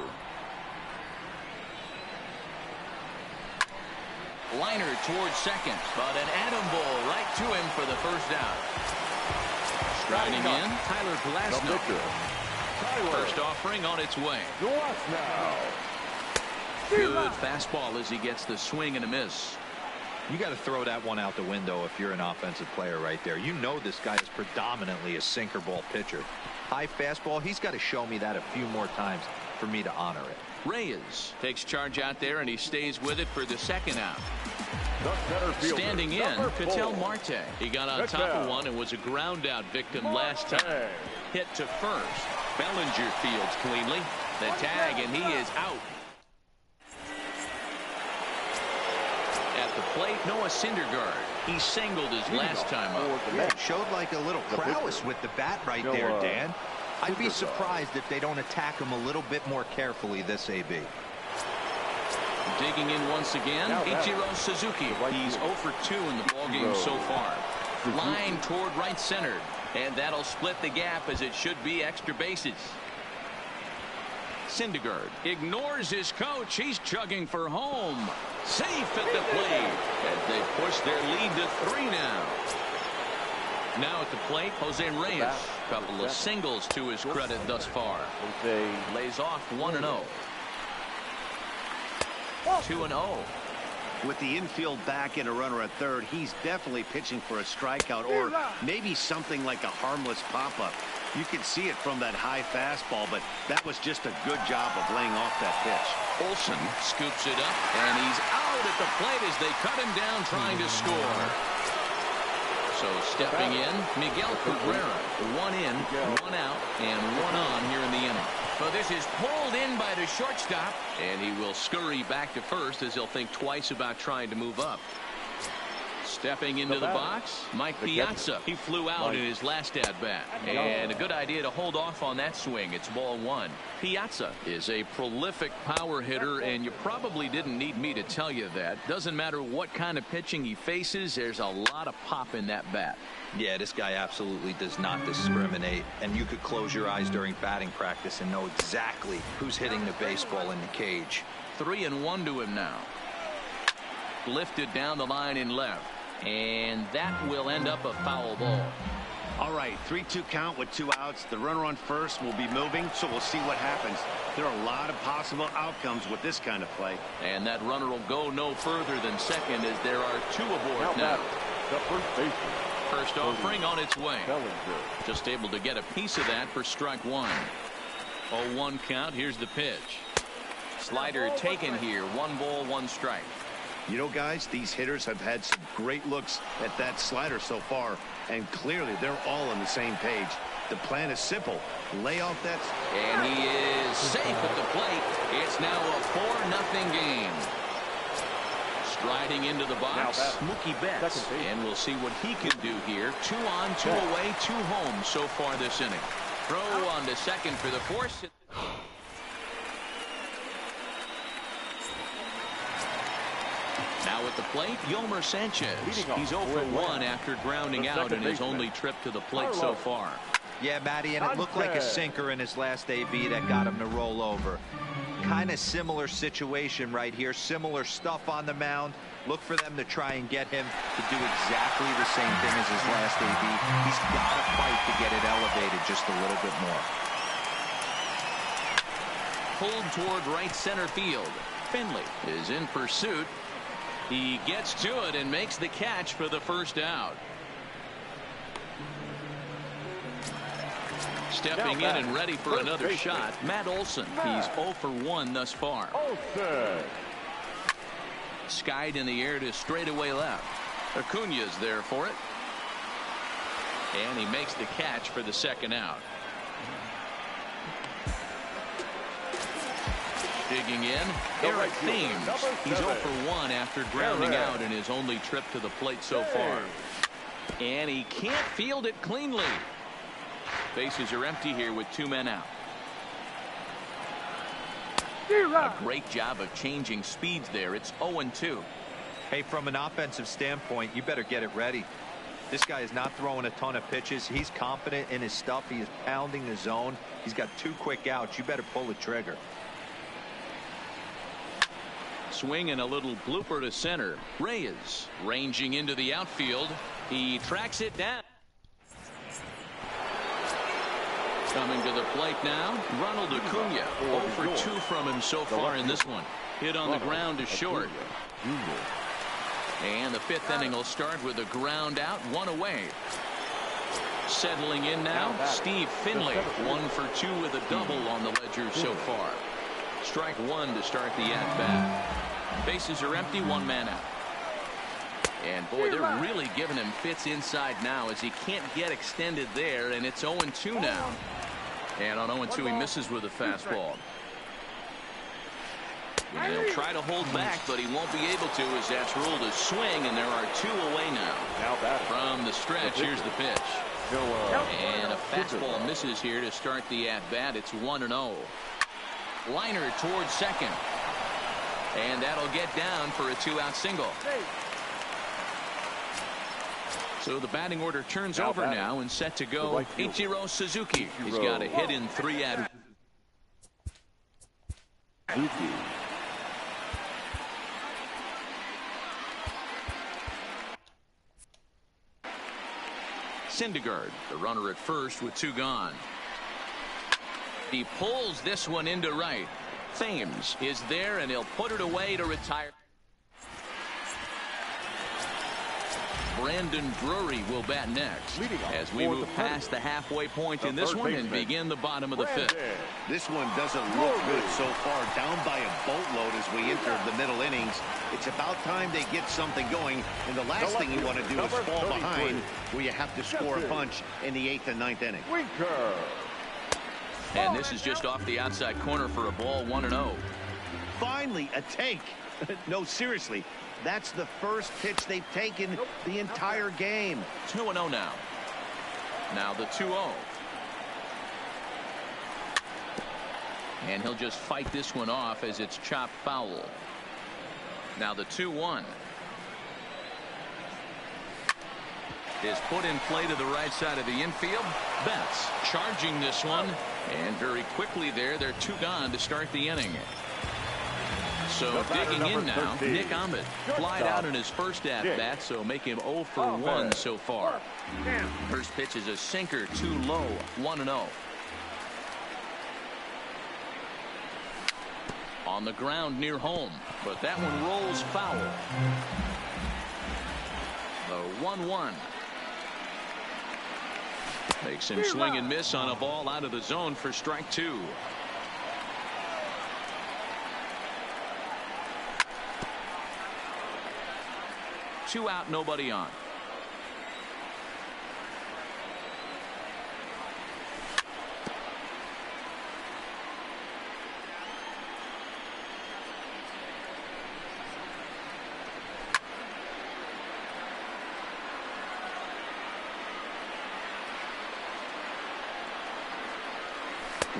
Speaker 2: Liner towards second, but an atom ball right to him for the first out. Striding in, Tyler Glasnow. First offering on its way. Good fastball as he gets the swing and a miss.
Speaker 4: You got to throw that one out the window if you're an offensive player right there. You know this guy is predominantly a sinker ball pitcher. High fastball, he's got to show me that a few more times for me to honor it.
Speaker 2: Reyes takes charge out there, and he stays with it for the second out. Standing in, Ketel Marte. He got on top of one and was a ground out victim last time. Hit to first. Bellinger fields cleanly. The tag, and he is out. At the plate, Noah Syndergaard. He singled his last time up.
Speaker 4: Yeah, showed like a little prowess with the bat right there, Dan. I'd be surprised if they don't attack him a little bit more carefully this AB.
Speaker 2: Digging in once again, Ichiro Suzuki. He's 0 for 2 in the ballgame so far. Line toward right center, and that'll split the gap as it should be extra bases. Syndergaard ignores his coach. He's chugging for home. Safe at the plate as they push their lead to 3 now. Now at the plate, Jose Reyes. A couple of singles to his credit thus far. Lays off 1-0. 2-0.
Speaker 3: With the infield back and a runner at third, he's definitely pitching for a strikeout or maybe something like a harmless pop-up. You can see it from that high fastball, but that was just a good job of laying off that pitch.
Speaker 2: Olsen scoops it up, and he's out at the plate as they cut him down trying to score. So stepping in, Miguel Cabrera. 1 in, 1 out, and 1 on here in the inning. But this is pulled in by the shortstop, and he will scurry back to first as he'll think twice about trying to move up. Stepping into the box, Mike Piazza. He flew out in his last at-bat. And a good idea to hold off on that swing. It's ball 1. Piazza is a prolific power hitter, and you probably didn't need me to tell you that. Doesn't matter what kind of pitching he faces, there's a lot of pop in that bat.
Speaker 4: Yeah, this guy absolutely does not discriminate. And you could close your eyes during batting practice and know exactly who's hitting the baseball in the cage.
Speaker 2: 3-1 to him now. Lifted down the line in left. And that will end up a foul ball.
Speaker 3: All right, 3-2 count with 2 outs. The runner on first will be moving, so we'll see what happens. There are a lot of possible outcomes with this kind of play.
Speaker 2: And that runner will go no further than second as there are 2 aboard now. First offering on its way. Just able to get a piece of that for strike 1. 0-1 count. Here's the pitch. Slider taken here. 1 ball, 1 strike.
Speaker 3: You know, guys, these hitters have had some great looks at that slider so far, and clearly they're all on the same page. The plan is simple. Lay off that.
Speaker 2: And he is safe at the plate. It's now a 4-0 game. Striding into the box, Mookie Betts. And we'll see what he can do here. 2 on, 2 away, 2 home so far this inning. Throw on to second for the force. Now at the plate, Yomer Sanchez. He's 0 for 1 after grounding out in his only trip to the plate so far.
Speaker 4: Yeah, Matty, and it looked like a sinker in his last AB that got him to roll over. Kind of similar situation right here. Similar stuff on the mound. Look for them to try and get him to do exactly the same thing as his last AB. He's got to fight to get it elevated just a little bit more.
Speaker 2: Pulled toward right center field. Finley is in pursuit. He gets to it and makes the catch for the first out. Stepping in and ready for another shot, Matt Olson. He's 0 for 1 thus far. Skied in the air to straightaway left. Acuna's there for it. And he makes the catch for the second out. Digging in, Eric Thames. He's 0 for 1 after grounding out in his only trip to the plate so far. And he can't field it cleanly. Bases are empty here with 2 men out. A great job of changing speeds there. It's 0-2.
Speaker 4: Hey, from an offensive standpoint, you better get it ready. This guy is not throwing a ton of pitches. He's confident in his stuff. He is pounding the zone. He's got 2 quick outs. You better pull the trigger.
Speaker 2: Swing and a little blooper to center. Reyes ranging into the outfield. He tracks it down. Coming to the plate now, Ronald Acuna. 0 for 2 from him so far in this one. Hit on the ground to short. And the 5th inning will start with a ground out, 1 away. Settling in now, Steve Finley. 1 for 2 with a double on the ledger so far. Strike 1 to start the at-bat. Bases are empty, 1 man out. And boy, they're really giving him fits inside now as he can't get extended there, and it's 0-2 now. And on 0-2 he misses with a fastball. And he'll try to hold back, but he won't be able to as that's ruled a swing, and there are 2 away now. From the stretch, here's the pitch. And a fastball misses here to start the at-bat. It's 1-0. Liner towards second. And that'll get down for a 2-out single. So the batting order turns over now and set to go. Ichiro Suzuki. He's got a hit in 3 at. Syndergaard, the runner at first with 2 gone. He pulls this one into right. Thames is there, and he'll put it away to retire. Brandon Drury will bat next as we move past the halfway point in this one and begin the bottom of the 5th.
Speaker 3: This one doesn't look good so far. Down by a boatload as we enter the middle innings. It's about time they get something going, and the last thing you want to do is fall behind where you have to score a bunch in the 8th and 9th inning.
Speaker 2: And this is just off the outside corner for a ball, 1-0.
Speaker 3: Finally a take. No, seriously. That's the first pitch they've taken the entire game.
Speaker 2: 2-0 now. Now the 2-0. And he'll just fight this one off as it's chopped foul. Now the 2-1. Is put in play to the right side of the infield. Betts charging this one. And very quickly there, they're 2 gone to start the inning. So digging in now, Nick Ahmed flied out in his first at-bat, so make him 0 for 1 so far. First pitch is a sinker, too low, 1-0. On the ground near home, but that one rolls foul. The 1-1. Makes him swing and miss on a ball out of the zone for strike 2. Two out, nobody on.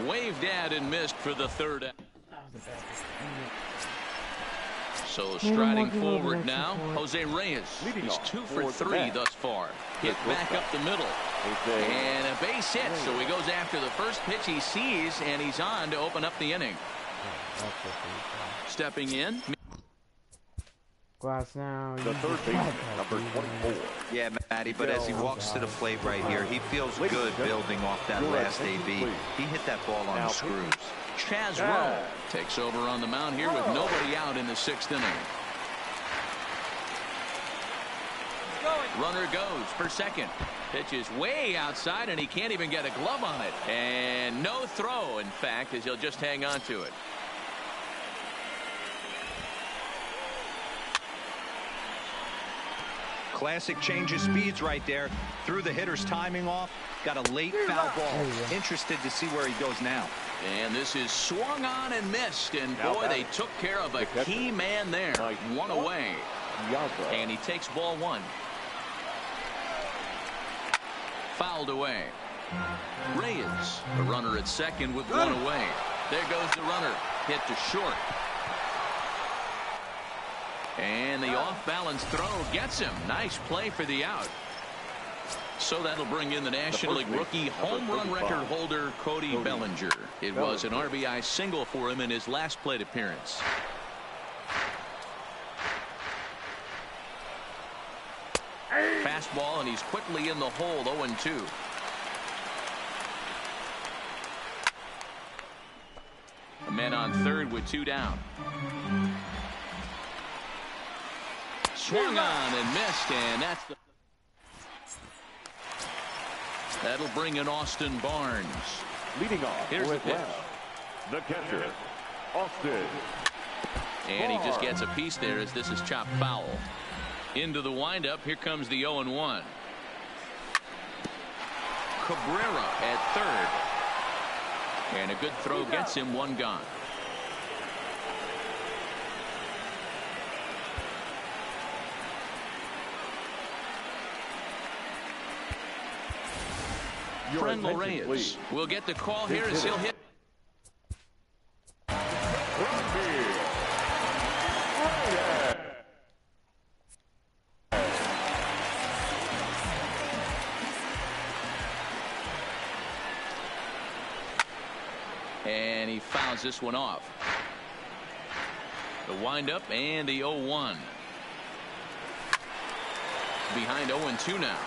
Speaker 2: Waved at and missed for the 3rd out. So striding forward now, Jose Reyes. He's 2 for 3 thus far. Hit back up the middle. And a base hit, so he goes after the first pitch he sees, and he's on to open up the inning. Stepping in.
Speaker 1: Glass now.
Speaker 5: The 3rd baseman, number 24.
Speaker 4: Yeah, Matty, but as he walks to the plate right here, he feels good building off that last AB. He hit that ball on the screws.
Speaker 2: Chaz Rowe takes over on the mound here with nobody out in the 6th inning. Runner goes for second. Pitch is way outside, and he can't even get a glove on it. And no throw, in fact, as he'll just hang on to it.
Speaker 4: Classic change of speeds right there. Threw the hitter's timing off. Got a late foul ball. Interested to see where he goes now.
Speaker 2: And this is swung on and missed. And boy, they took care of a key man there. One away. And he takes ball one. Fouled away. Reyes, the runner at second with one away. There goes the runner. Hit to short. And the off-balance throw gets him. Nice play for the out. So that'll bring in the National League rookie home run record holder, Cody Bellinger. It was an RBI single for him in his last plate appearance. Fastball, and he's quickly in the hole, 0-2. A man on third with two down. Swung on and missed, and that'll bring in Austin Barnes.
Speaker 5: Leading off.
Speaker 2: Here's the pitch.
Speaker 5: The catcher, Austin.
Speaker 2: And he just gets a piece there as this is chopped foul. Into the windup. Here comes the 0-1. Cabrera at third. And a good throw gets him one gone. Frendel Reyes will get the call here as he'll hit. And he fouls this one off. The windup and the 0-1. Behind 0-2 now.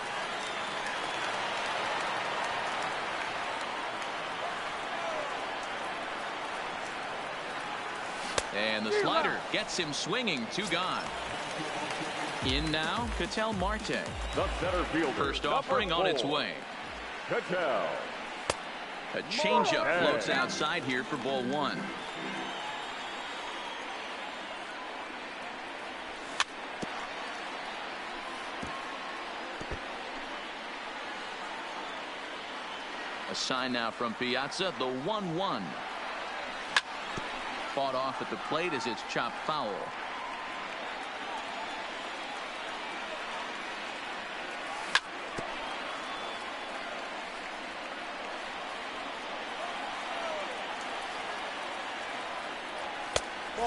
Speaker 2: And the slider gets him swinging. Two gone. In now, Ketel Marte.
Speaker 5: The center fielder.
Speaker 2: First offering on its way.
Speaker 5: Ketel.
Speaker 2: A changeup floats outside here for ball one. A sign now from Piazza, the 1-1. Fought off at the plate as it's chopped foul.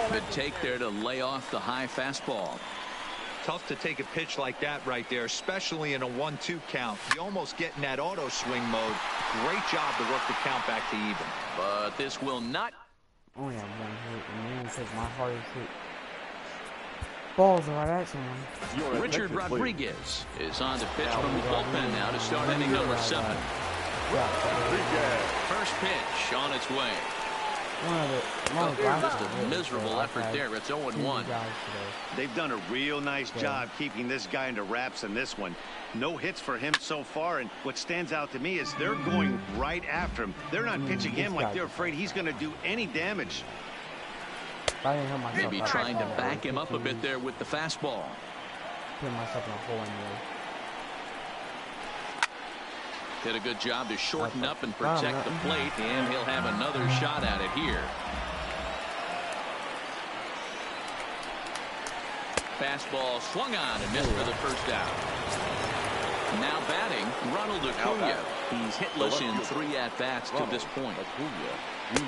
Speaker 2: Good take there to lay off the high fastball.
Speaker 4: Tough to take a pitch like that right there, especially in a 1-2 count. You almost get in that auto swing mode. Great job to work the count back to even.
Speaker 2: But this will not.
Speaker 1: Only have one hit, and then because my hardest hit balls right at someone.
Speaker 2: Richard Rodriguez is on the pitch from the bullpen now to start inning number 7. First pitch on its way. Just a miserable effort there. It's 0-1.
Speaker 3: They've done a real nice job keeping this guy into wraps in this one. No hits for him so far, and what stands out to me is they're going right after him. They're not pitching him like they're afraid he's going to do any damage.
Speaker 2: Maybe trying to back him up a bit there with the fastball.
Speaker 1: Put myself in a hole anyway.
Speaker 2: Did a good job to shorten up and protect the plate, and he'll have another shot at it here. Fastball swung on and missed for the first out. Now batting, Ronald Acuna. He's hitless in 3 at-bats to this point.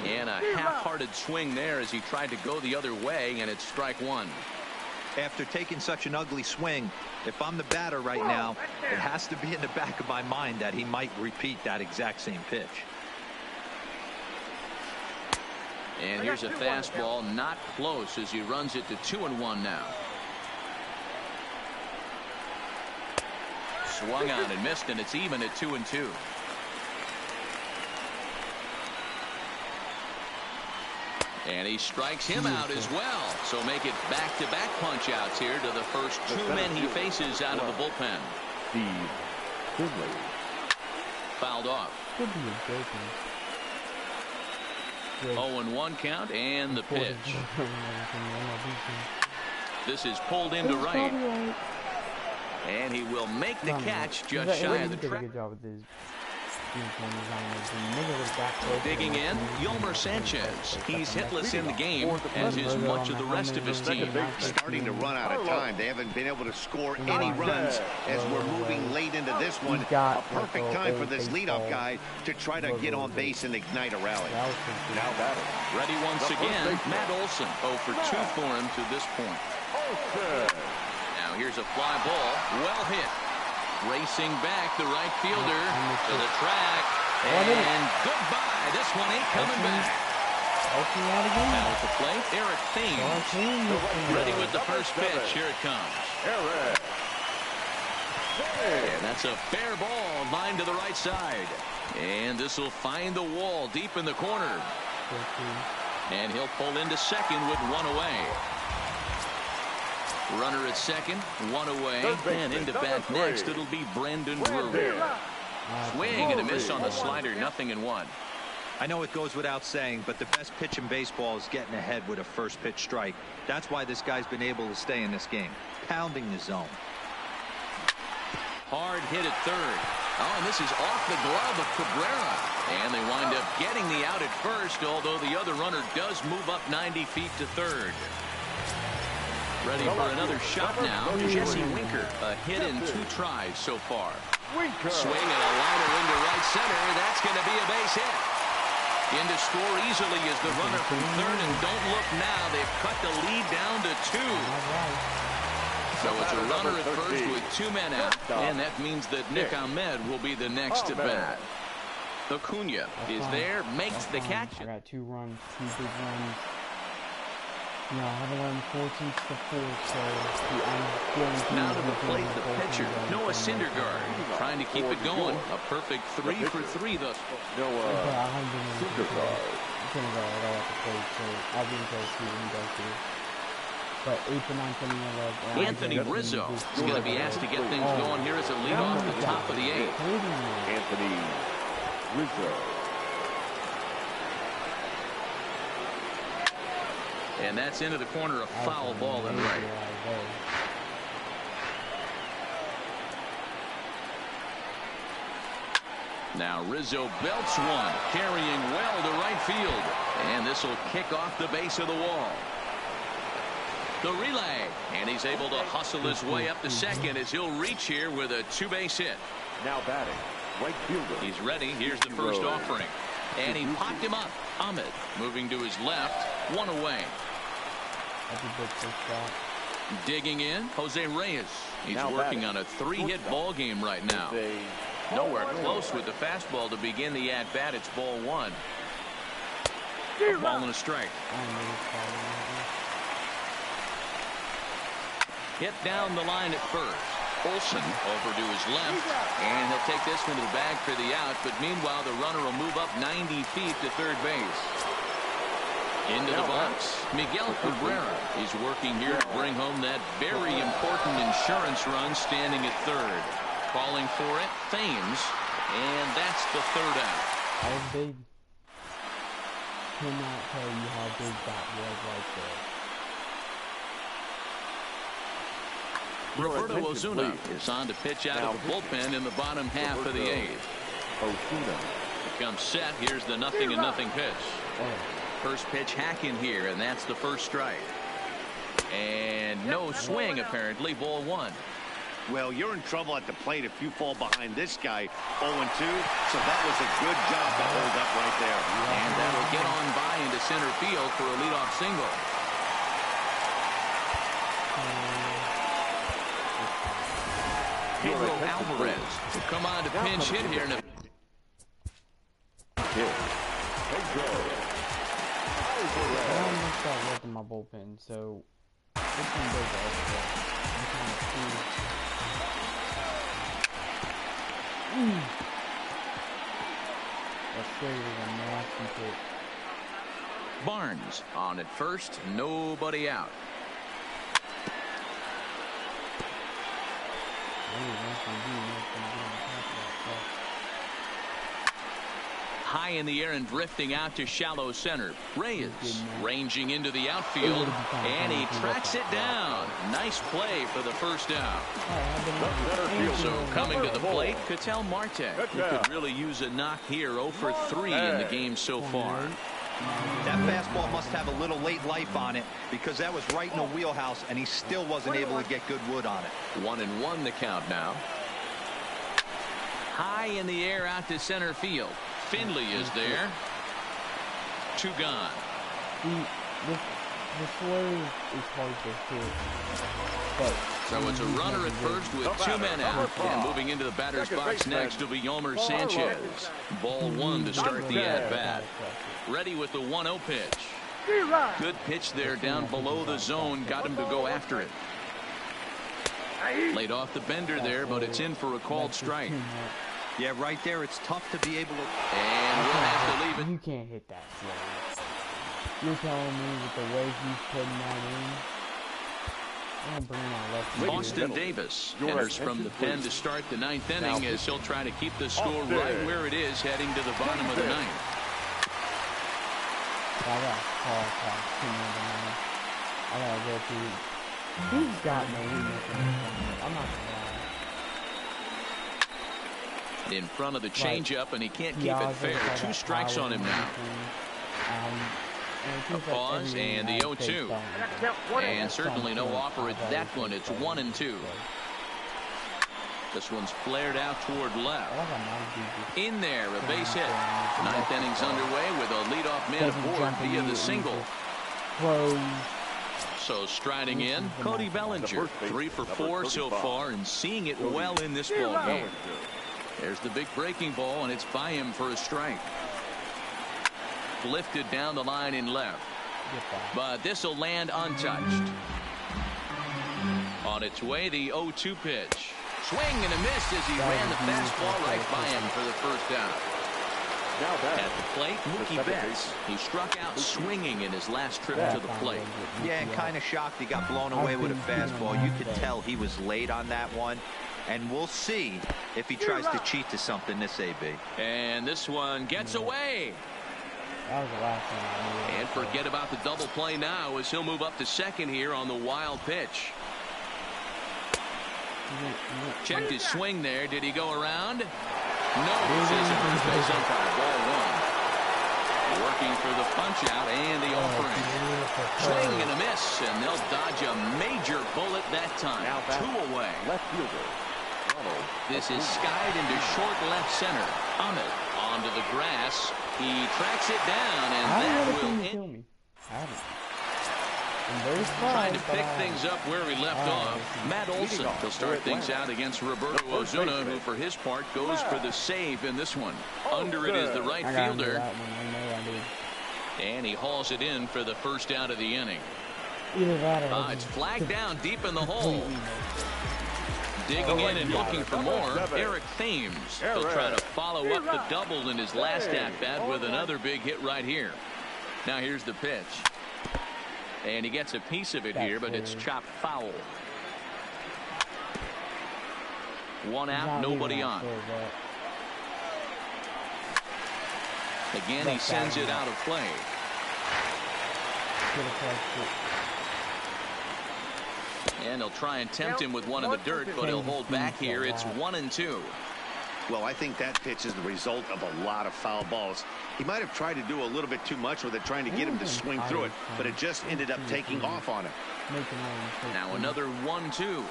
Speaker 2: And a half-hearted swing there as he tried to go the other way, and it's strike one.
Speaker 4: After taking such an ugly swing, if I'm the batter right now, it has to be in the back of my mind that he might repeat that exact same pitch.
Speaker 2: And here's a fastball not close as he runs it to 2-1 now. Swung on and missed, and it's even at 2-2. And he strikes him out as well. So make it back-to-back punch-outs here to the first 2 men he faces out of the bullpen.
Speaker 5: Steve Finley.
Speaker 2: Fouled off. 0-1 count and the pitch. This is pulled into right. And he will make the catch just shy of the track.
Speaker 1: Good job with his
Speaker 2: Digging in, Yolmer Sanchez. He's hitless in the game, as is much of the rest of his team.
Speaker 3: Starting to run out of time. They haven't been able to score any runs as we're moving late into this one. A perfect time for this leadoff guy to try to get on base and ignite a rally.
Speaker 5: Now batting.
Speaker 2: Ready once again, Matt Olson. 0 for 2 for him to this point. Now here's a fly ball, well hit. Racing back, the right fielder to the track, and goodbye. This one ain't coming back. Now at the plate, Eric Thames. Ready with the first pitch. Here it comes. And that's a fair ball, line to the right side. And this will find the wall deep in the corner. And he'll pull into second with one away. Runner at second, one away, and into bat next, it'll be Brandon Drury. Swing and a miss on the slider, 0-1.
Speaker 4: I know it goes without saying, but the best pitch in baseball is getting ahead with a first pitch strike. That's why this guy's been able to stay in this game, pounding the zone.
Speaker 2: Hard hit at third. Oh, and this is off the glove of Cabrera. And they wind up getting the out at first, although the other runner does move up 90 feet to third. Ready for another shot now. Jesse Winker, a hit in 2 tries so far. Swing and a liner into right center. That's going to be a base hit. In to score easily is the runner from third, and don't look now. They've cut the lead down to 2. So it's a runner at first with 2 men out, and that means that Nick Ahmed will be the next at bat. Acuna is there, makes the catch.
Speaker 1: I got 2 runs, 2 big runs. You know, I haven't run 14 to 4, so I'm
Speaker 2: now to the plate, the pitcher, Noah Syndergaard, trying to keep it going. A perfect 3 for 3 thus far.
Speaker 5: Noah Syndergaard.
Speaker 1: I'm going to go right off the plate, so I'll be interested to see what he does here. But 8 for 9 for me,
Speaker 2: Anthony Rizzo is going to be asked to get things going here as a leadoff at the top of the 8th.
Speaker 5: Anthony Rizzo.
Speaker 2: And that's into the corner, a foul ball and right. Now Rizzo belts one, carrying well to right field. And this will kick off the base of the wall. The relay, and he's able to hustle his way up to second as he'll reach here with a 2-base hit.
Speaker 5: Now batting, right fielder.
Speaker 2: He's ready. Here's the first offering. And he popped him up. Ahmed moving to his left, 1 away. Digging in, Jose Reyes. He's working on a 3-hit ball game right now. Nowhere close with the fastball to begin the at-bat. It's ball 1. A ball and a strike. Hit down the line at first. Olson over to his left, and he'll take this one to the bag for the out, but meanwhile the runner will move up 90 feet to third base. Into the box, Miguel Cabrera. He's working here to bring home that very important insurance run, standing at third. Calling for it, Thames, and that's the third out.
Speaker 1: How big? Cannot tell you how big that was right there.
Speaker 2: Roberto Ozuna is on to pitch out of the bullpen in the bottom half of the 8th. Becomes set. Here's the 0-0 pitch. First pitch hack in here, and that's the first strike. And no swing, apparently. Ball 1.
Speaker 3: Well, you're in trouble at the plate if you fall behind this guy 0-2. So that was a good job to hold up right there.
Speaker 2: And that'll get on by into center field for a leadoff single. Pedro Alvarez will come on to pinch hit here.
Speaker 1: I'm going to start working my bullpen, so this one goes elsewhere. I'm trying to see. That straight is a nasty pitch.
Speaker 2: Barnes on at first, nobody out. high in the air and drifting out to shallow center. Reyes ranging into the outfield, and he tracks it down. Nice play for the first out. So coming to the plate, Ketel Marte, who could really use a knock here. 0 for 3 in the game so far.
Speaker 4: That fastball must have a little late life on it, because that was right in the wheelhouse, and he still wasn't able to get good wood on it.
Speaker 2: 1-1 the count now. High in the air out to center field. Finley is there. 2 gone.
Speaker 1: This way is hard to hit.
Speaker 2: So it's a runner at first with 2 men out. And moving into the batter's box next will be Yolmer Sanchez. Ball 1 to start the at-bat. Ready with the 1-0 pitch. Good pitch there down below the zone. Got him to go after it. Laid off the bender there, but it's in for a called strike.
Speaker 4: Yeah, right there. It's tough to be able to.
Speaker 2: And we'll have to leave it.
Speaker 1: You can't hit that slow. You're telling me with the way he's putting that in. I'm gonna bring my left.
Speaker 2: Boston Davis enters from the pen to start the 9th inning as he'll try to keep the score right where it is heading to the bottom of the 9th.
Speaker 1: I gotta call past 2 number 9. I gotta go through. He's got no weakness in this. I'm not gonna lie.
Speaker 2: In front of the changeup, and he can't keep it fair. 2 strikes on him now. A pause and the 0-2. And certainly no offer at that one. It's 1-2. This one's flared out toward left. In there, a base hit. 9th inning's underway with a leadoff man aboard via the single. So striding in, Cody Bellinger. 3 for 4 so far and seeing it well in this ball game. There's the big breaking ball, and it's by him for a strike. Lifted down the line in left. But this will land untouched. On its way, the 0-2 pitch. Swing and a miss as he ran the fastball right by him for the first out. At the plate, Mookie Betts. He struck out swinging in his last trip to the plate.
Speaker 4: Yeah, and kind of shocked he got blown away with a fastball. You could tell he was late on that one. And we'll see if he tries to cheat to something this AB.
Speaker 2: And this one gets away.
Speaker 1: That was the last one.
Speaker 2: And forget about the double play now as he'll move up to second here on the wild pitch. Checked his swing there. Did he go around? No, says the first base umpire. Ball 1. Working for the punch out and the offering. Swing and a miss, and they'll dodge a major bullet that time. 2 away.
Speaker 5: Left fielder.
Speaker 2: This is skied into short left center. Ahmed onto the grass. He tracks it down, and that will hit. Trying to pick things up where he left off. Matt Olson will start things out against Roberto Ozuna, who for his part goes for the save in this one. Under it is the right fielder. And he hauls it in for the first out of the inning. It's flagged down deep in the hole. Digging in and looking for more, Eric Thames. He'll try to follow up the double in his last at-bat with another big hit right here. Now here's the pitch. And he gets a piece of it here, but it's chopped foul. 1 out, nobody on. Again, he sends it out of play. And he'll try and tempt him with one in the dirt, but he'll hold back here. It's 1-2.
Speaker 3: Well, I think that pitch is the result of a lot of foul balls. He might have tried to do a little bit too much with it, trying to get him to swing through it, but it just ended up taking off on him.
Speaker 2: Now another 1-2.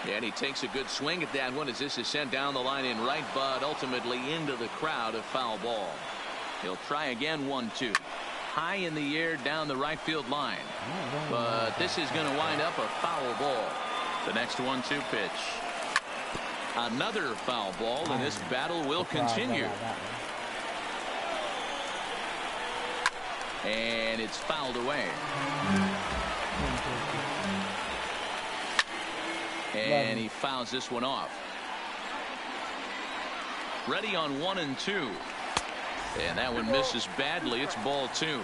Speaker 2: And he takes a good swing at that one as this is sent down the line in right, but ultimately into the crowd, a foul ball. He'll try again. 1-2. High in the air down the right field line. But this is going to wind up a foul ball. The next 1-2 pitch. Another foul ball, and this battle will continue. And it's fouled away. And he fouls this one off. Ready on 1-2. And that one misses badly. It's ball 2.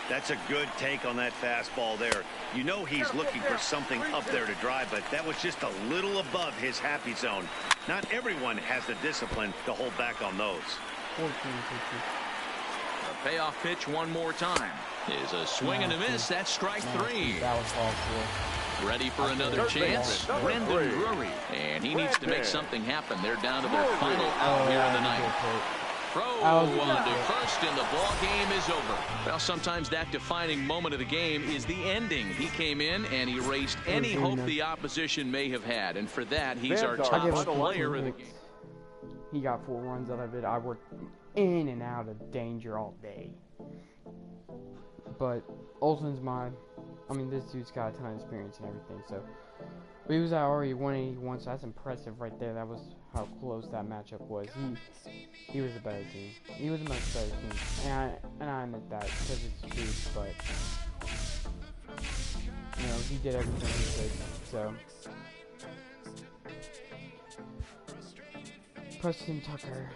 Speaker 3: That's a good take on that fastball there. You know he's looking for something up there to drive, but that was just a little above his happy zone. Not everyone has the discipline to hold back on those.
Speaker 1: 14 pitches.
Speaker 2: A payoff pitch one more time. Is a swing and a miss. That's strike three.
Speaker 1: That was ball four.
Speaker 2: Ready for another chance. Brendan Drury. And he needs to make something happen. They're down to their final out here in the ninth. Throw on to first, and the ball game is over. Well, sometimes that defining moment of the game is the ending. He came in and erased any hope the opposition may have had, and for that, he's our top player of the game.
Speaker 1: He got 4 runs out of it. I worked in and out of danger all day. But Olsen's this dude's got a ton of experience and everything, so. But he was at already 181, so that's impressive right there. That was how close that matchup was. He was a better team. He was a much better team, and I admit that because it's true. But you know, he did everything he could. So Preston Tucker.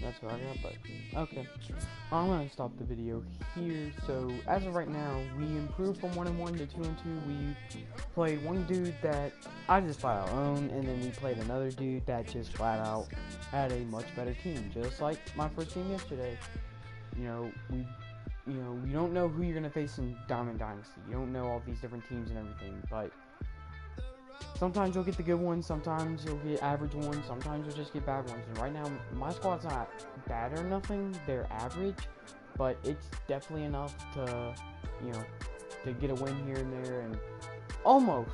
Speaker 1: That's what I got, but okay. I'm gonna stop the video here. So as of right now, we improved from 1-1 to 2-2. We played one dude that I just flat out own, and then we played another dude that just flat out had a much better team, just like my first game yesterday. You don't know who you're gonna face in Diamond Dynasty. You don't know all these different teams and everything, but sometimes you'll get the good ones, sometimes you'll get average ones, sometimes you'll just get bad ones. And right now, my squad's not bad or nothing, they're average, but it's definitely enough to, to get a win here and there and almost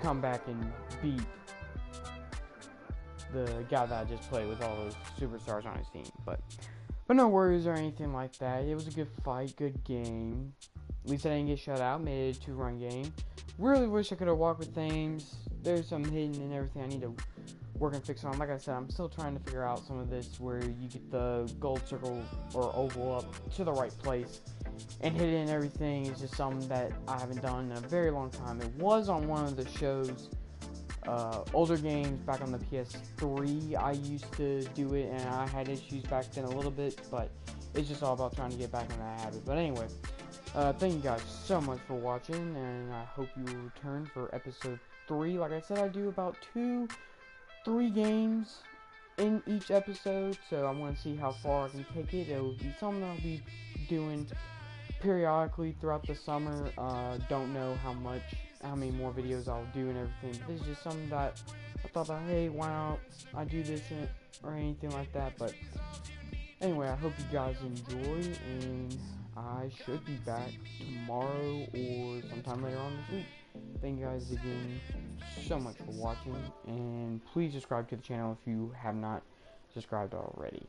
Speaker 1: come back and beat the guy that I just played with all those superstars on his team. But no worries or anything like that. It was a good fight, good game. At least I didn't get shut out, made it a 2-run game. Really wish I could have walked with things. There's some hidden and everything I need to work and fix on. Like I said, I'm still trying to figure out some of this where you get the gold circle or oval up to the right place and hit it and everything. Is just something that I haven't done in a very long time. It was on one of the shows, older games back on the PS3. I used to do it and I had issues back then a little bit, but it's just all about trying to get back in that habit. But anyway, thank you guys so much for watching, and I hope you will return for episode 3. Like I said, I do about 2-3 games in each episode, so I want to see how far I can take it. It will be something I'll be doing periodically throughout the summer. Don't know how many more videos I'll do and everything, but this is just something that I thought about, hey, why not I do this or anything like that. But anyway, I hope you guys enjoy, and I should be back tomorrow or sometime later on this week. Thank you guys again so much for watching, and please subscribe to the channel if you have not subscribed already.